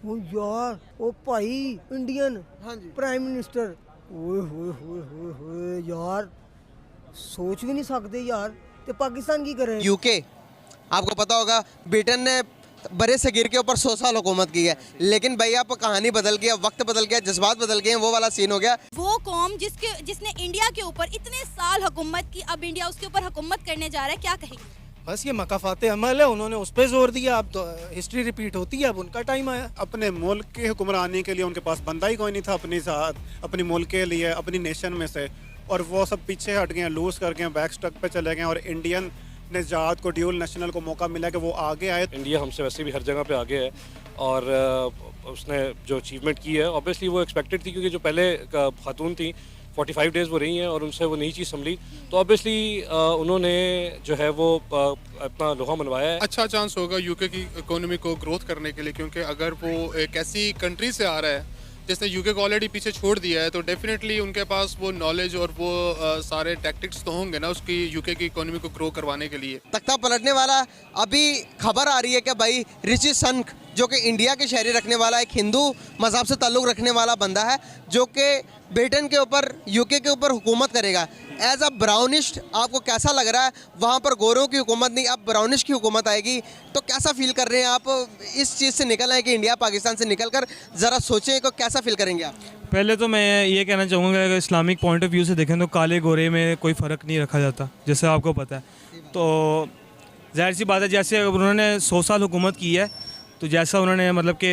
ओ यार ओ भाई इंडियन हाँ जी। प्राइम मिनिस्टर ओए होए होए होए होए यार सोच भी नहीं सकते यार ते पाकिस्तान की करे। यूके आपको पता होगा ब्रिटेन ने बड़े सगीर के ऊपर 100 साल हुकूमत की है, लेकिन भाई आप कहानी बदल गया, वक्त बदल गया, जज्बात बदल गए, वो वाला सीन हो गया। वो कौम जिसने इंडिया के ऊपर इतने साल हुकूमत की, अब इंडिया उसके ऊपर हुकूमत करने जा रहा है, क्या कहेंगे? बस ये मकाफाते अमल है, उन्होंने उस पर जोर दिया। अब तो हिस्ट्री रिपीट होती है, अब उनका टाइम आया। अपने मुल्क की हुक्मरानी के लिए उनके पास बंदा ही कोई नहीं था अपनी साथ, अपनी मुल्क के लिए, अपनी नेशन में से, और वो सब पीछे हट गए, लूज कर गए, बैक स्टक पे चले गए। और इंडियन निजात को, ड्यूल नेशनल को मौका मिला कि वो आगे आए। इंडिया हमसे वैसे भी हर जगह पे आगे है और उसने जो अचीवमेंट की है ऑब्वियसली वो एक्सपेक्टेड थी, क्योंकि जो पहले खातून थी 45 डेज़ वो रही हैं और उनसे वो नई चीज़ संभली, तो ऑब्वियसली उन्होंने जो है वो अपना लोहा मनवाया है। अच्छा चांस होगा यूके की इकोनॉमी को ग्रोथ करने के लिए, क्योंकि अगर वो एक ऐसी कंट्री से आ रहा है जिसने यूके को ऑलरेडी पीछे छोड़ दिया है, तो डेफिनेटली उनके पास वो नॉलेज और वो सारे टैक्टिक्स तो होंगे ना उसकी यूके की इकोनॉमी को ग्रो करवाने के लिए। तख्ता पलटने वाला अभी खबर आ रही है कि भाई ऋषि सनक जो कि इंडिया के शहरी रखने वाला, एक हिंदू मजहब से ताल्लुक़ रखने वाला बंदा है, जो कि ब्रिटेन के ऊपर, यूके के ऊपर हुकूमत करेगा एज अ ब्राउनिस्ट। आपको कैसा लग रहा है? वहाँ पर गोरों की हुकूमत नहीं, अब ब्राउनिश की हुकूमत आएगी, तो कैसा फील कर रहे हैं आप? इस चीज़ से निकल आए कि इंडिया पाकिस्तान से निकल कर ज़रा सोचें कि कैसा फील करेंगे आप? पहले तो मैं ये कहना चाहूँगा कि अगर इस्लामिक पॉइंट ऑफ व्यू से देखें तो काले गोरे में कोई फ़र्क नहीं रखा जाता, जैसे आपको पता है। तो जाहिर सी बात है, जैसे अगर उन्होंने 100 साल हुकूमत की है, तो जैसा उन्होंने मतलब कि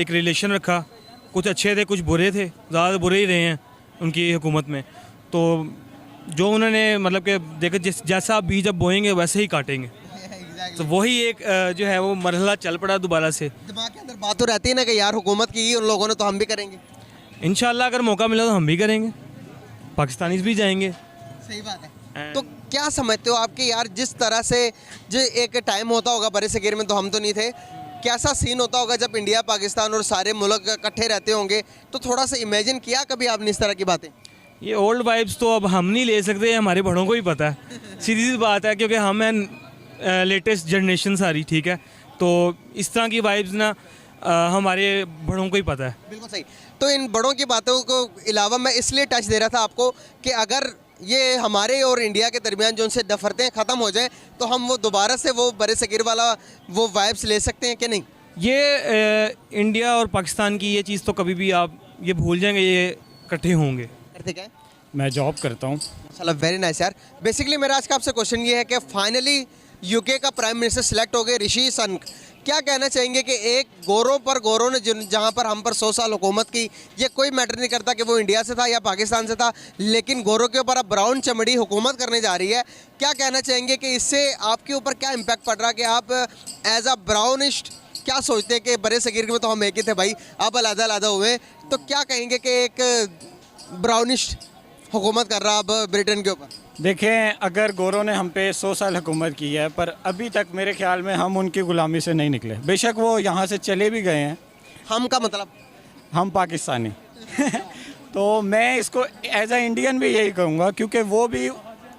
एक रिलेशन रखा, कुछ अच्छे थे कुछ बुरे थे, ज़्यादा बुरे ही रहे हैं उनकी हुकूमत में। तो जो उन्होंने मतलब कि देखो जैसा आप बीज अब बोएंगे वैसे ही काटेंगे, तो वही एक जो है वो मरहला चल पड़ा दोबारा से। दिमाग के अंदर बात तो रहती है ना कि यार हुकूमत की उन लोगों ने, तो हम भी करेंगे इंशाल्लाह, अगर मौका मिला तो हम भी करेंगे, पाकिस्तानीज़ भी जाएंगे। सही बात है। तो क्या समझते हो आपके यार, जिस तरह से जो एक टाइम होता होगा बड़े सगीर में, तो हम तो नहीं थे, कैसा सीन होता होगा जब इंडिया पाकिस्तान और सारे मुल्क इकट्ठे रहते होंगे, तो थोड़ा सा इमेजिन किया कभी आपने इस तरह की बातें? ये ओल्ड वाइब्स तो अब हम नहीं ले सकते, हमारे बड़ों को ही पता है, सीधी सी बात है, क्योंकि हम हैं लेटेस्ट जनरेशन सारी, ठीक है। तो इस तरह की वाइब्स ना हमारे बड़ों को ही पता है। बिल्कुल सही। तो इन बड़ों की बातों को अलावा मैं इसलिए टच दे रहा था आपको कि अगर ये हमारे और इंडिया के दरमियान जो उनसे दफरतें ख़त्म हो जाए, तो हम वो दोबारा से वो बड़े सगीर वाला वो वाइब्स ले सकते हैं कि नहीं? ये इंडिया और पाकिस्तान की ये चीज़ तो कभी भी आप ये भूल जाएंगे, ये इकट्ठे होंगे। करते क्या? मैं जॉब करता हूँ। माशाल्लाह, वेरी नाइस यार। बेसिकली मेरा आज का आपसे क्वेश्चन ये है कि फाइनली यूके का प्राइम मिनिस्टर सिलेक्ट हो गए, ऋषि सनक। क्या कहना चाहेंगे कि एक गोरों ने जहाँ पर हम पर 100 साल हुकूमत की, ये कोई मैटर नहीं करता कि वो इंडिया से था या पाकिस्तान से था, लेकिन गोरों के ऊपर अब ब्राउन चमड़ी हुकूमत करने जा रही है। क्या कहना चाहेंगे कि इससे आपके ऊपर क्या इम्पैक्ट पड़ रहा है कि आप एज अ ब्राउनिस्ट क्या सोचते हैं कि बड़े सगीर में तो हम एक ही थे भाई, अब अलग हुए, तो क्या कहेंगे कि एक ब्राउनिस्ट हुकूमत कर रहा अब ब्रिटेन के ऊपर? देखें, अगर गोरों ने हम पे 100 साल हुकूमत की है, पर अभी तक मेरे ख्याल में हम उनकी ग़ुलामी से नहीं निकले। बेशक वो यहाँ से चले भी गए हैं। हम का मतलब? हम पाकिस्तानी। तो मैं इसको एज अ इंडियन भी यही कहूँगा, क्योंकि वो भी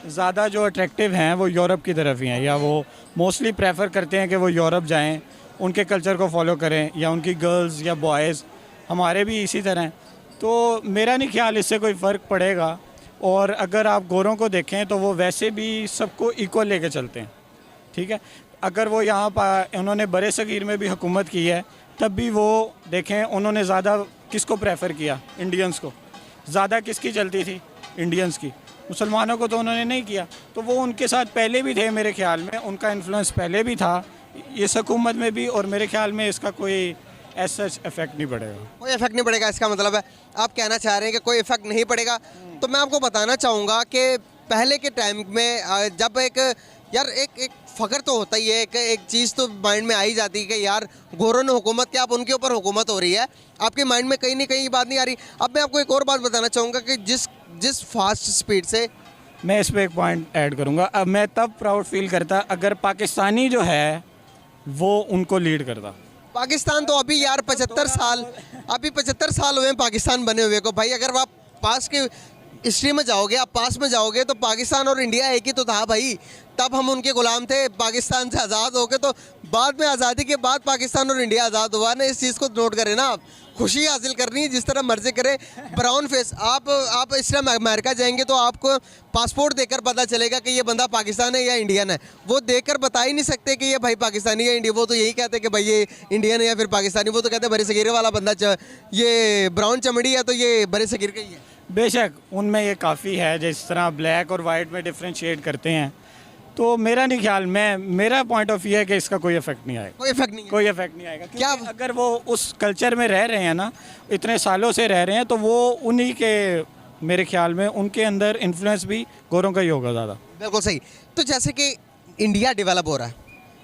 ज़्यादा जो अट्रैक्टिव हैं वो यूरोप की तरफ ही हैं, या वो मोस्टली प्रेफर करते हैं कि वो यूरोप जाएँ, उनके कल्चर को फॉलो करें, या उनकी गर्ल्स या बॉयज़ हमारे भी इसी तरह हैं। तो मेरा नहीं ख्याल इससे कोई फ़र्क पड़ेगा। और अगर आप गोरों को देखें तो वो वैसे भी सबको इक्वल लेके चलते हैं, ठीक है। अगर वो यहाँ पर उन्होंने बड़े सगीर में भी हुकूमत की है, तब भी वो देखें उन्होंने ज़्यादा किसको प्रेफर किया? इंडियंस को। ज़्यादा किसकी चलती थी? इंडियंस की। मुसलमानों को तो उन्होंने नहीं किया। तो वो उनके साथ पहले भी थे, मेरे ख्याल में उनका इन्फ्लुएंस पहले भी था इस हुकूमत में भी, और मेरे ख्याल में इसका कोई ऐसा इफेक्ट नहीं पड़ेगा। कोई इफेक्ट नहीं पड़ेगा, इसका मतलब है आप कहना चाह रहे हैं कि कोई इफेक्ट नहीं पड़ेगा। तो मैं आपको बताना चाहूँगा कि पहले के टाइम में जब एक फ़ख्र तो होता ही है, एक चीज़ तो माइंड में आ ही जाती है कि यार गोरों ने हुकूमत किया, अब उनके ऊपर हुकूमत हो रही है, आपके माइंड में कहीं ना कहीं बात नहीं आ रही। अब मैं आपको एक और बात बताना चाहूँगा कि जिस फास्ट स्पीड से, मैं इस पर एक पॉइंट ऐड करूँगा। अब मैं तब प्राउड फील करता अगर पाकिस्तानी जो है वो उनको लीड करता। पाकिस्तान तो अभी यार 75 साल हुए हैं पाकिस्तान बने हुए को भाई। अगर आप पास के हिस्ट्री में जाओगे, आप पास में जाओगे, तो पाकिस्तान और इंडिया एक ही तो था भाई। तब हम उनके गुलाम थे, पाकिस्तान से आज़ाद हो गए, तो बाद में आज़ादी के बाद पाकिस्तान और इंडिया आज़ाद हुआ ना, इस चीज़ को नोट करें ना आप। खुशी हासिल करनी है जिस तरह मर्जी करें। ब्राउन फेस आप इस टाइम अमेरिका जाएंगे तो आपको पासपोर्ट देखकर पता चलेगा कि ये बंदा पाकिस्तान है या इंडियन है। वो देखकर बता ही नहीं सकते कि ये भाई पाकिस्तानी या इंडिया, वो तो यही कहते हैं कि भाई ये इंडियन है या फिर पाकिस्तानी। वो तो कहते हैं बड़े सगीर वाला बंदा ये ब्राउन चमड़ी है तो ये बड़े सगीर का ही है। बेशक उनमें ये काफ़ी है, जिस तरह ब्लैक और वाइट में डिफ्रेंशिएट करते हैं। तो मेरा नहीं ख्याल, मेरा पॉइंट ऑफ व्यू है कि इसका कोई इफेक्ट नहीं आएगा। कोई इफेक्ट नहीं है। कोई इफेक्ट नहीं आएगा। क्या अगर वो उस कल्चर में रह रहे हैं ना, इतने सालों से रह रहे हैं, तो वो उन्हीं के, मेरे ख्याल में उनके अंदर इन्फ्लुएंस भी गोरों का ही होगा ज़्यादा। बिल्कुल सही। तो जैसे कि इंडिया डेवलप हो रहा है,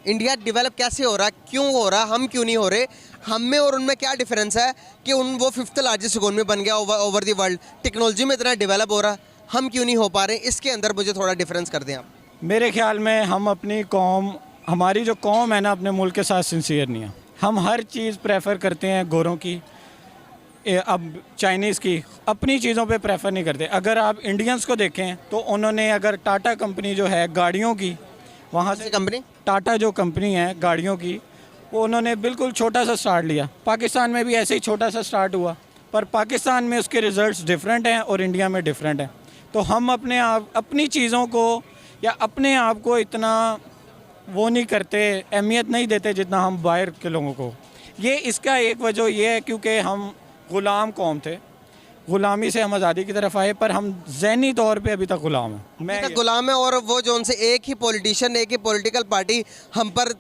इंडिया डेवलप कैसे हो रहा है, क्यों हो रहा है, हम क्यों नहीं हो रहे, हम में और उनमें क्या डिफरेंस है कि वो 5th लार्जेस्ट इकोनॉमी बन गया ओवर द वर्ल्ड, टेक्नोलॉजी में इतना डेवलप हो रहा है, हम क्यों नहीं हो पा रहे? इसके अंदर मुझे थोड़ा डिफरेंस कर दें आप। मेरे ख्याल में हम अपनी कौम, हमारी जो कौम है ना, अपने मुल्क के साथ सिंसियर नहीं है। हम हर चीज़ प्रेफर करते हैं गोरों की, अब चाइनीज़ की, अपनी चीज़ों पे प्रेफर नहीं करते। अगर आप इंडियंस को देखें तो उन्होंने, अगर टाटा कंपनी जो है गाड़ियों की, वहाँ से कंपनी टाटा जो कंपनी है गाड़ियों की, वो उन्होंने बिल्कुल छोटा सा स्टार्ट लिया। पाकिस्तान में भी ऐसे ही छोटा सा स्टार्ट हुआ, पर पाकिस्तान में उसके रिज़ल्ट्स डिफरेंट हैं और इंडिया में डिफरेंट हैं। तो हम अपने आप, अपनी चीज़ों को या अपने आप को इतना वो नहीं करते, अहमियत नहीं देते जितना हम बाहर के लोगों को। ये इसका एक वजह ये है क्योंकि हम ग़ुलाम कौम थे, ग़ुलामी से हम आज़ादी की तरफ आए, पर हम ज़हनी तौर पे अभी तक ग़ुलाम हैं। मैं गुलाम है। और वो जो उनसे एक ही पॉलिटिशियन, एक ही पॉलिटिकल पार्टी हम पर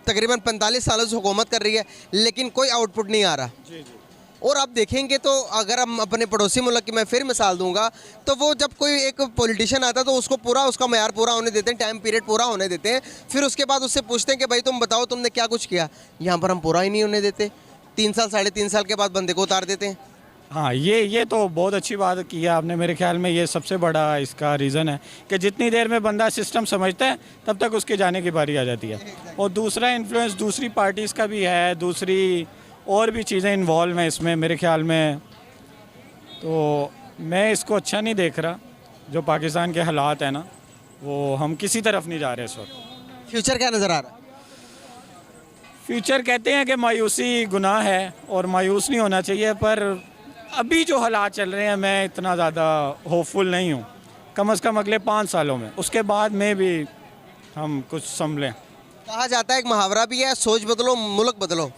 तकरीबन 45 सालों से हुकूमत कर रही है, लेकिन कोई आउटपुट नहीं आ रहा। जी जी। और आप देखेंगे तो अगर हम अपने पड़ोसी मुल्क की मैं फिर मिसाल दूंगा, तो वो जब कोई एक पॉलिटिशियन आता है तो उसको पूरा, उसका मयार पूरा होने देते हैं, टाइम पीरियड पूरा होने देते हैं, फिर उसके बाद उससे पूछते हैं कि भाई तुम बताओ तुमने क्या कुछ किया। यहाँ पर हम पूरा ही नहीं होने देते, 3 साल 3.5 साल के बाद बंदे को उतार देते हैं। हाँ, ये तो बहुत अच्छी बात की है आपने। मेरे ख्याल में ये सबसे बड़ा इसका रीज़न है कि जितनी देर में बंदा सिस्टम समझता है तब तक उसके जाने की बारी आ जाती है। और दूसरा इन्फ्लुएंस दूसरी पार्टीज़ का भी है, दूसरी और भी चीज़ें इन्वॉल्व हैं इसमें मेरे ख्याल में। तो मैं इसको अच्छा नहीं देख रहा। जो पाकिस्तान के हालात हैं ना, वो हम किसी तरफ नहीं जा रहे इस वक्त। फ्यूचर क्या नज़र आ रहा है? फ्यूचर कहते हैं कि मायूसी गुनाह है और मायूस नहीं होना चाहिए, पर अभी जो हालात चल रहे हैं मैं इतना ज़्यादा होपफुल नहीं हूँ। कम से कम अगले 5 सालों में, उसके बाद में भी हम कुछ संभलें। कहा जाता है, एक मुहावरा भी है, सोच बदलो मुल्क बदलो।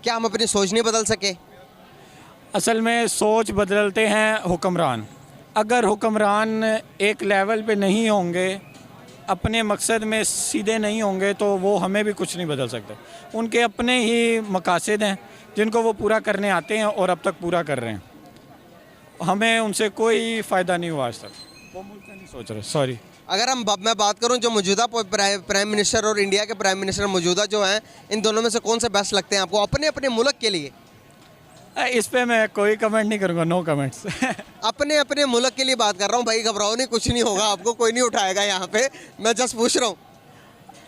क्या हम अपनी सोच नहीं बदल सके? असल में सोच बदलते हैं हुक्मरान। अगर हुक्मरान एक लेवल पे नहीं होंगे, अपने मकसद में सीधे नहीं होंगे, तो वो हमें भी कुछ नहीं बदल सकते। उनके अपने ही मकासद हैं जिनको वो पूरा करने आते हैं और अब तक पूरा कर रहे हैं। हमें उनसे कोई फ़ायदा नहीं हुआ आज तक। वो मुल्क का नहीं सोच रहे। सॉरी। अगर मैं बात करूं, जो मौजूदा प्राइम मिनिस्टर और इंडिया के प्राइम मिनिस्टर मौजूदा जो हैं, इन दोनों में से कौन से बेस्ट लगते हैं आपको अपने अपने मुल्क के लिए? इस पे मैं कोई कमेंट नहीं करूँगा, नो कमेंट्स। अपने अपने मुल्क के लिए बात कर रहा हूँ भाई, घबराओ नहीं, कुछ नहीं होगा आपको, कोई नहीं उठाएगा यहाँ पे, मैं जस्ट पूछ रहा हूँ।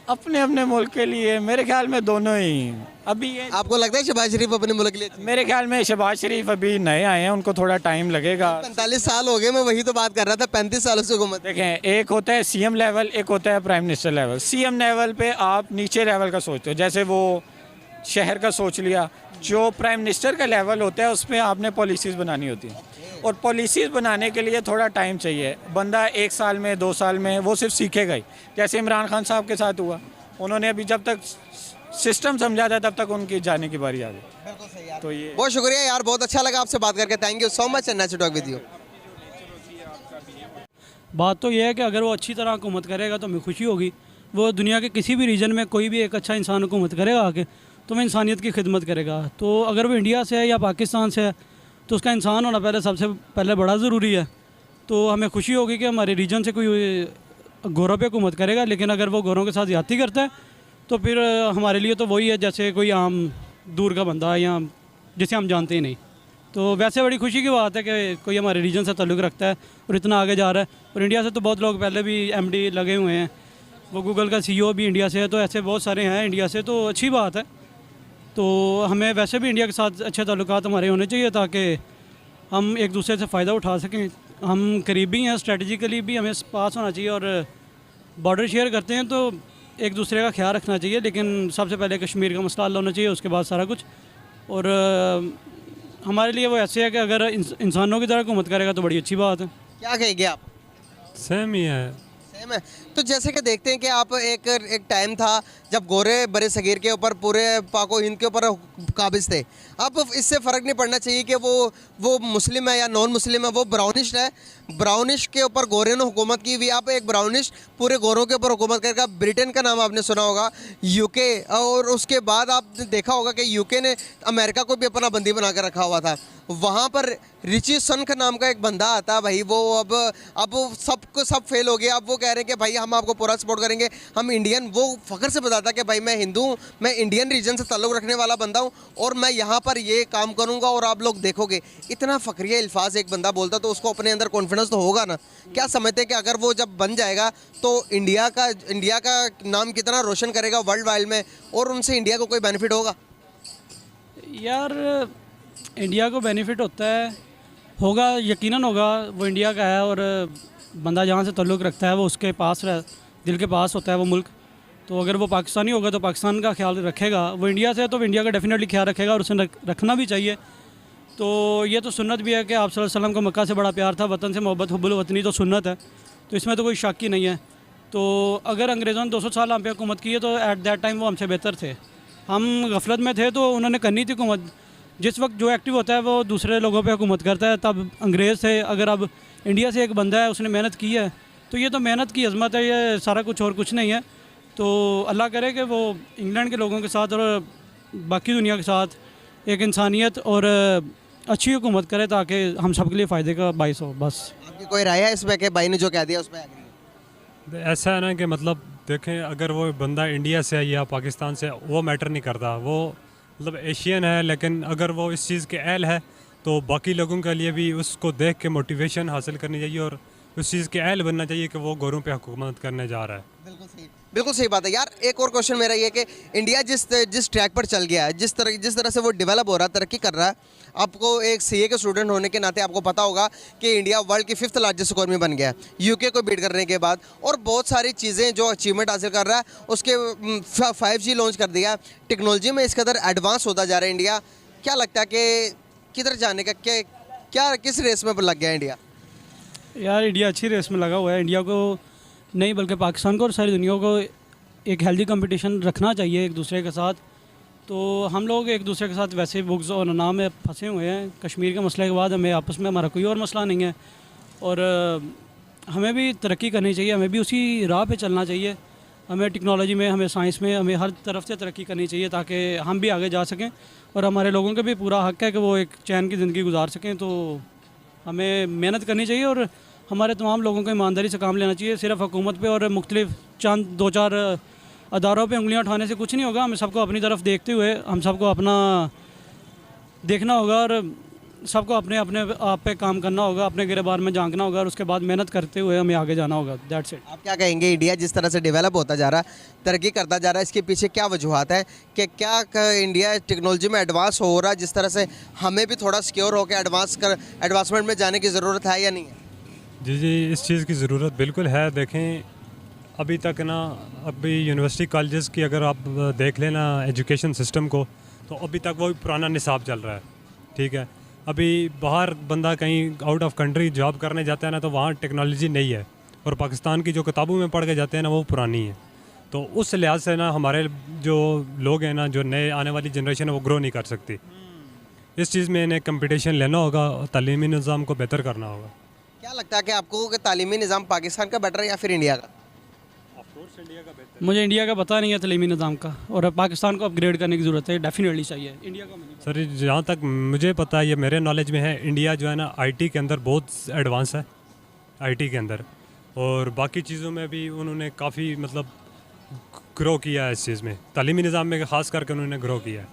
अपने अपने मुल्क के लिए मेरे ख्याल में दोनों ही। अभी ये आपको लगता है शहबाज शरीफ अपने मुल्क के लिए? मेरे ख्याल में शहबाज शरीफ अभी नए आए हैं, उनको थोड़ा टाइम लगेगा। 45 साल हो गए, मैं वही तो बात कर रहा था, 35 सालों से हुकूमत। देखें, एक होता है सीएम लेवल, एक होता है prime minister level. CM level पे आप नीचे लेवल का सोचते हो, जैसे वो शहर का सोच लिया। जो प्राइम मिनिस्टर का लेवल होता है उस पर आपने पॉलिसीज़ बनानी होती हैं, और पॉलिसीज़ बनाने के लिए थोड़ा टाइम चाहिए। बंदा 1 साल में 2 साल में वो सिर्फ सीखेगा ही, जैसे इमरान खान साहब के साथ हुआ। उन्होंने अभी जब तक सिस्टम समझा था तब तक उनकी जाने की बारी आ गई। तो ये बहुत शुक्रिया यार, बहुत अच्छा लगा आपसे बात करके। Thank you so much and nice to talk with you. बात तो यह है कि अगर वो अच्छी तरह हुकूमत करेगा तो हमें खुशी होगी। वो दुनिया के किसी भी रीजन में कोई भी एक अच्छा इंसान हुकूमत करेगा आके, तो वो इंसानियत की खिदमत करेगा। तो अगर वो इंडिया से है या पाकिस्तान से है, तो उसका इंसान होना पहले सबसे पहले बड़ा ज़रूरी है। तो हमें खुशी होगी कि हमारे रीजन से कोई गोरों पे हुकूमत करेगा, लेकिन अगर वो गोरों के साथ ज़्यादती करता है तो फिर हमारे लिए तो वही है जैसे कोई आम दूर का बंदा है या जिसे हम जानते ही नहीं। तो वैसे बड़ी खुशी की बात है कि कोई हमारे रीजन से ताल्लुक़ रखता है और इतना आगे जा रहा है। और इंडिया से तो बहुत लोग पहले भी MD लगे हुए हैं, वो गूगल का CEO भी इंडिया से है, तो ऐसे बहुत सारे हैं इंडिया से, तो अच्छी बात है। तो हमें वैसे भी इंडिया के साथ अच्छे ताल्लुकात हमारे होने चाहिए ताकि हम एक दूसरे से फ़ायदा उठा सकें। हम करीबी हैं, स्ट्रेटजिकली भी हमें पास होना चाहिए, और बॉर्डर शेयर करते हैं तो एक दूसरे का ख्याल रखना चाहिए, लेकिन सबसे पहले कश्मीर का मसला हल होना चाहिए, उसके बाद सारा कुछ। और हमारे लिए वो ऐसे है कि अगर इंसानों की तरह हुकूमत करेगा तो बड़ी अच्छी बात है। क्या कहेंगे आप? सेम ही है। सेम है। तो जैसे कि देखते हैं कि आप एक टाइम था जब गोरे बड़े सगीर के ऊपर पूरे पाको हिंद के ऊपर काबिज थे। अब इससे फ़र्क नहीं पड़ना चाहिए कि वो मुस्लिम है या नॉन मुस्लिम है, वो ब्राउनिश है। ब्राउनिश के ऊपर गोरे ने हुकूमत की हुई, आप एक ब्राउनिश पूरे गोरों के ऊपर हुकूमत करेगा। ब्रिटेन का नाम आपने सुना होगा, यूके, और उसके बाद आपने देखा होगा कि यूके ने अमेरिका को भी अपना बंदी बना कर रखा हुआ था। वहाँ पर रिची सनक नाम का एक बंदा आता भाई, वो अब सब फेल हो गया। अब वो कह रहे हैं कि भाई हम आपको पूरा सपोर्ट करेंगे, हम इंडियन। वो फ़ख्र से बताता कि भाई मैं हिंदू हूँ, मैं इंडियन रीजन से ताल्लुक़ रखने वाला बंदा हूँ और मैं यहाँ पर ये काम करूँगा और आप लोग देखोगे। इतना फ़ख्रिया अल्फाज एक बंदा बोलता तो उसको अपने अंदर कॉन्फिडेंस तो होगा ना। क्या समझते हैं कि अगर वो जब बन जाएगा तो इंडिया का नाम कितना रोशन करेगा वर्ल्ड वाइड में, और उनसे इंडिया को कोई बेनिफिट होगा? यार इंडिया को बेनिफिट होगा, यकीनन होगा। वो इंडिया का है और बंदा जहाँ से ताल्लुक़ रखता है वो उसके पास दिल के पास होता है वो मुल्क। तो अगर वो पाकिस्तानी होगा तो पाकिस्तान का ख्याल रखेगा, वो इंडिया से है तो वो इंडिया का डेफिनेटली ख्याल रखेगा और उसे रखना भी चाहिए। तो ये तो सुन्नत भी है कि आप सल्लल्लाहु अलैहि वसल्लम को मक्का से बड़ा प्यार था, वतन से मोहब्बत, हुब्बुल वतनी तो सुन्नत है, तो इसमें तो कोई शक ही नहीं है। तो अगर अंग्रेज़ों ने 200 साल हम पे हुकूमत की है तो एट दैट टाइम वो हमसे बेहतर थे। हम गफलत में थे तो उन्होंने करनी थी हुकूमत। जिस वक्त जो एक्टिव होता है वो दूसरे लोगों पे हुकूमत करता है, तब अंग्रेज़ थे। अगर अब इंडिया से एक बंदा है, उसने मेहनत की है, तो ये तो मेहनत की अजमत है, ये सारा कुछ और कुछ नहीं है। तो अल्लाह करे कि वो इंग्लैंड के लोगों के साथ और बाकी दुनिया के साथ एक इंसानियत और अच्छी हुकूमत करे ताकि हम सब के लिए फ़ायदे का बाइस हो। बस आपकी कोई राय है इसमें कि भाई ने जो कह दिया उस पर? ऐसा है ना कि मतलब देखें, अगर वो बंदा इंडिया से है या पाकिस्तान से, वो मैटर नहीं करता, वो मतलब एशियन है, लेकिन अगर वो इस चीज़ के अहल है तो बाकी लोगों के लिए भी उसको देख के मोटिवेशन हासिल करनी चाहिए और उस चीज़ के अहल बनना चाहिए कि वो गोरों पे हुकूमत करने जा रहा है। बिल्कुल सही बात है यार। एक और क्वेश्चन मेरा ये कि इंडिया जिस ट्रैक पर चल गया है, जिस तरह से वो डेवलप हो रहा है, तरक्की कर रहा है, आपको एक सीए के स्टूडेंट होने के नाते आपको पता होगा कि इंडिया वर्ल्ड की 5th लार्जेस्ट इकोनॉमी बन गया है यूके को बीट करने के बाद, और बहुत सारी चीज़ें जो अचीवमेंट हासिल कर रहा है। उसके 5G लॉन्च कर दिया, टेक्नोलॉजी में इस कदर एडवांस होता जा रहा है इंडिया। क्या लगता है कि किधर जाने का, क्या किस रेस में लग गया इंडिया? यार इंडिया अच्छी रेस में लगा हुआ है। इंडिया को नहीं बल्कि पाकिस्तान को और सारी दुनिया को एक हेल्दी कंपटीशन रखना चाहिए एक दूसरे के साथ। तो हम लोग एक दूसरे के साथ वैसे बुग्ज़ और नाम में फंसे हुए हैं। कश्मीर के मसले के बाद हमें आपस में हमारा कोई और मसला नहीं है और हमें भी तरक्की करनी चाहिए, हमें भी उसी राह पे चलना चाहिए। हमें टेक्नोलॉजी में, हमें साइंस में, हमें हर तरफ से तरक्की करनी चाहिए ताकि हम भी आगे जा सकें और हमारे लोगों के भी पूरा हक़ है कि वो एक चैन की ज़िंदगी गुजार सकें। तो हमें मेहनत करनी चाहिए और हमारे तमाम लोगों को ईमानदारी से काम लेना चाहिए। सिर्फ हुकूमत पे और मुख्तलिफ चंद 2-4 अदारों पे उंगलियां उठाने से कुछ नहीं होगा। हमें सबको अपनी तरफ देखते हुए हम सबको अपना देखना होगा और सबको अपने आप पे काम करना होगा, अपने गिरबान में झांकना होगा और उसके बाद मेहनत करते हुए हमें आगे जाना होगा। That's it. आप क्या कहेंगे, इंडिया जिस तरह से डेवलप होता जा रहा है, तरक्की करता जा रहा है, इसके पीछे क्या वजूहत है कि क्या इंडिया टेक्नोलॉजी में एडवांस हो रहा है, जिस तरह से हमें भी थोड़ा सिक्योर होकर एडवांसमेंट में जाने की ज़रूरत है या नहीं है? जी, इस चीज़ की ज़रूरत बिल्कुल है। देखें अभी तक ना, अभी यूनिवर्सिटी कॉलेजेस की अगर आप देख लेना एजुकेशन सिस्टम को, तो अभी तक वही पुराना निसाब चल रहा है। ठीक है, अभी बाहर बंदा कहीं आउट ऑफ कंट्री जॉब करने जाता है ना, तो वहाँ टेक्नोलॉजी नहीं है और पाकिस्तान की जो किताबों में पढ़ के जाते हैं ना, वो पुरानी है। तो उस लिहाज से ना हमारे जो लोग हैं ना, जो नए आने वाली जनरेशन है, वो ग्रो नहीं कर सकती। इस चीज़ में इन्हें कंपटीशन लेना होगा, तालीमी निज़ाम को बेहतर करना होगा। क्या लगता है कि आपको कि तालीमी निज़ाम पाकिस्तान का बेटर है या फिर इंडिया का? मुझे इंडिया का पता नहीं है तालीमी निज़ाम का, और पाकिस्तान को अपग्रेड करने की ज़रूरत है, डेफिनेटली चाहिए। इंडिया का सर जहाँ तक मुझे पता है, ये मेरे नॉलेज में है, इंडिया जो है ना आईटी के अंदर बहुत एडवांस है, आईटी के अंदर, और बाकी चीज़ों में भी उन्होंने काफ़ी मतलब ग्रो किया है। इस चीज़ में तालीमी निज़ाम में ख़ास करके उन्होंने ग्रो किया है।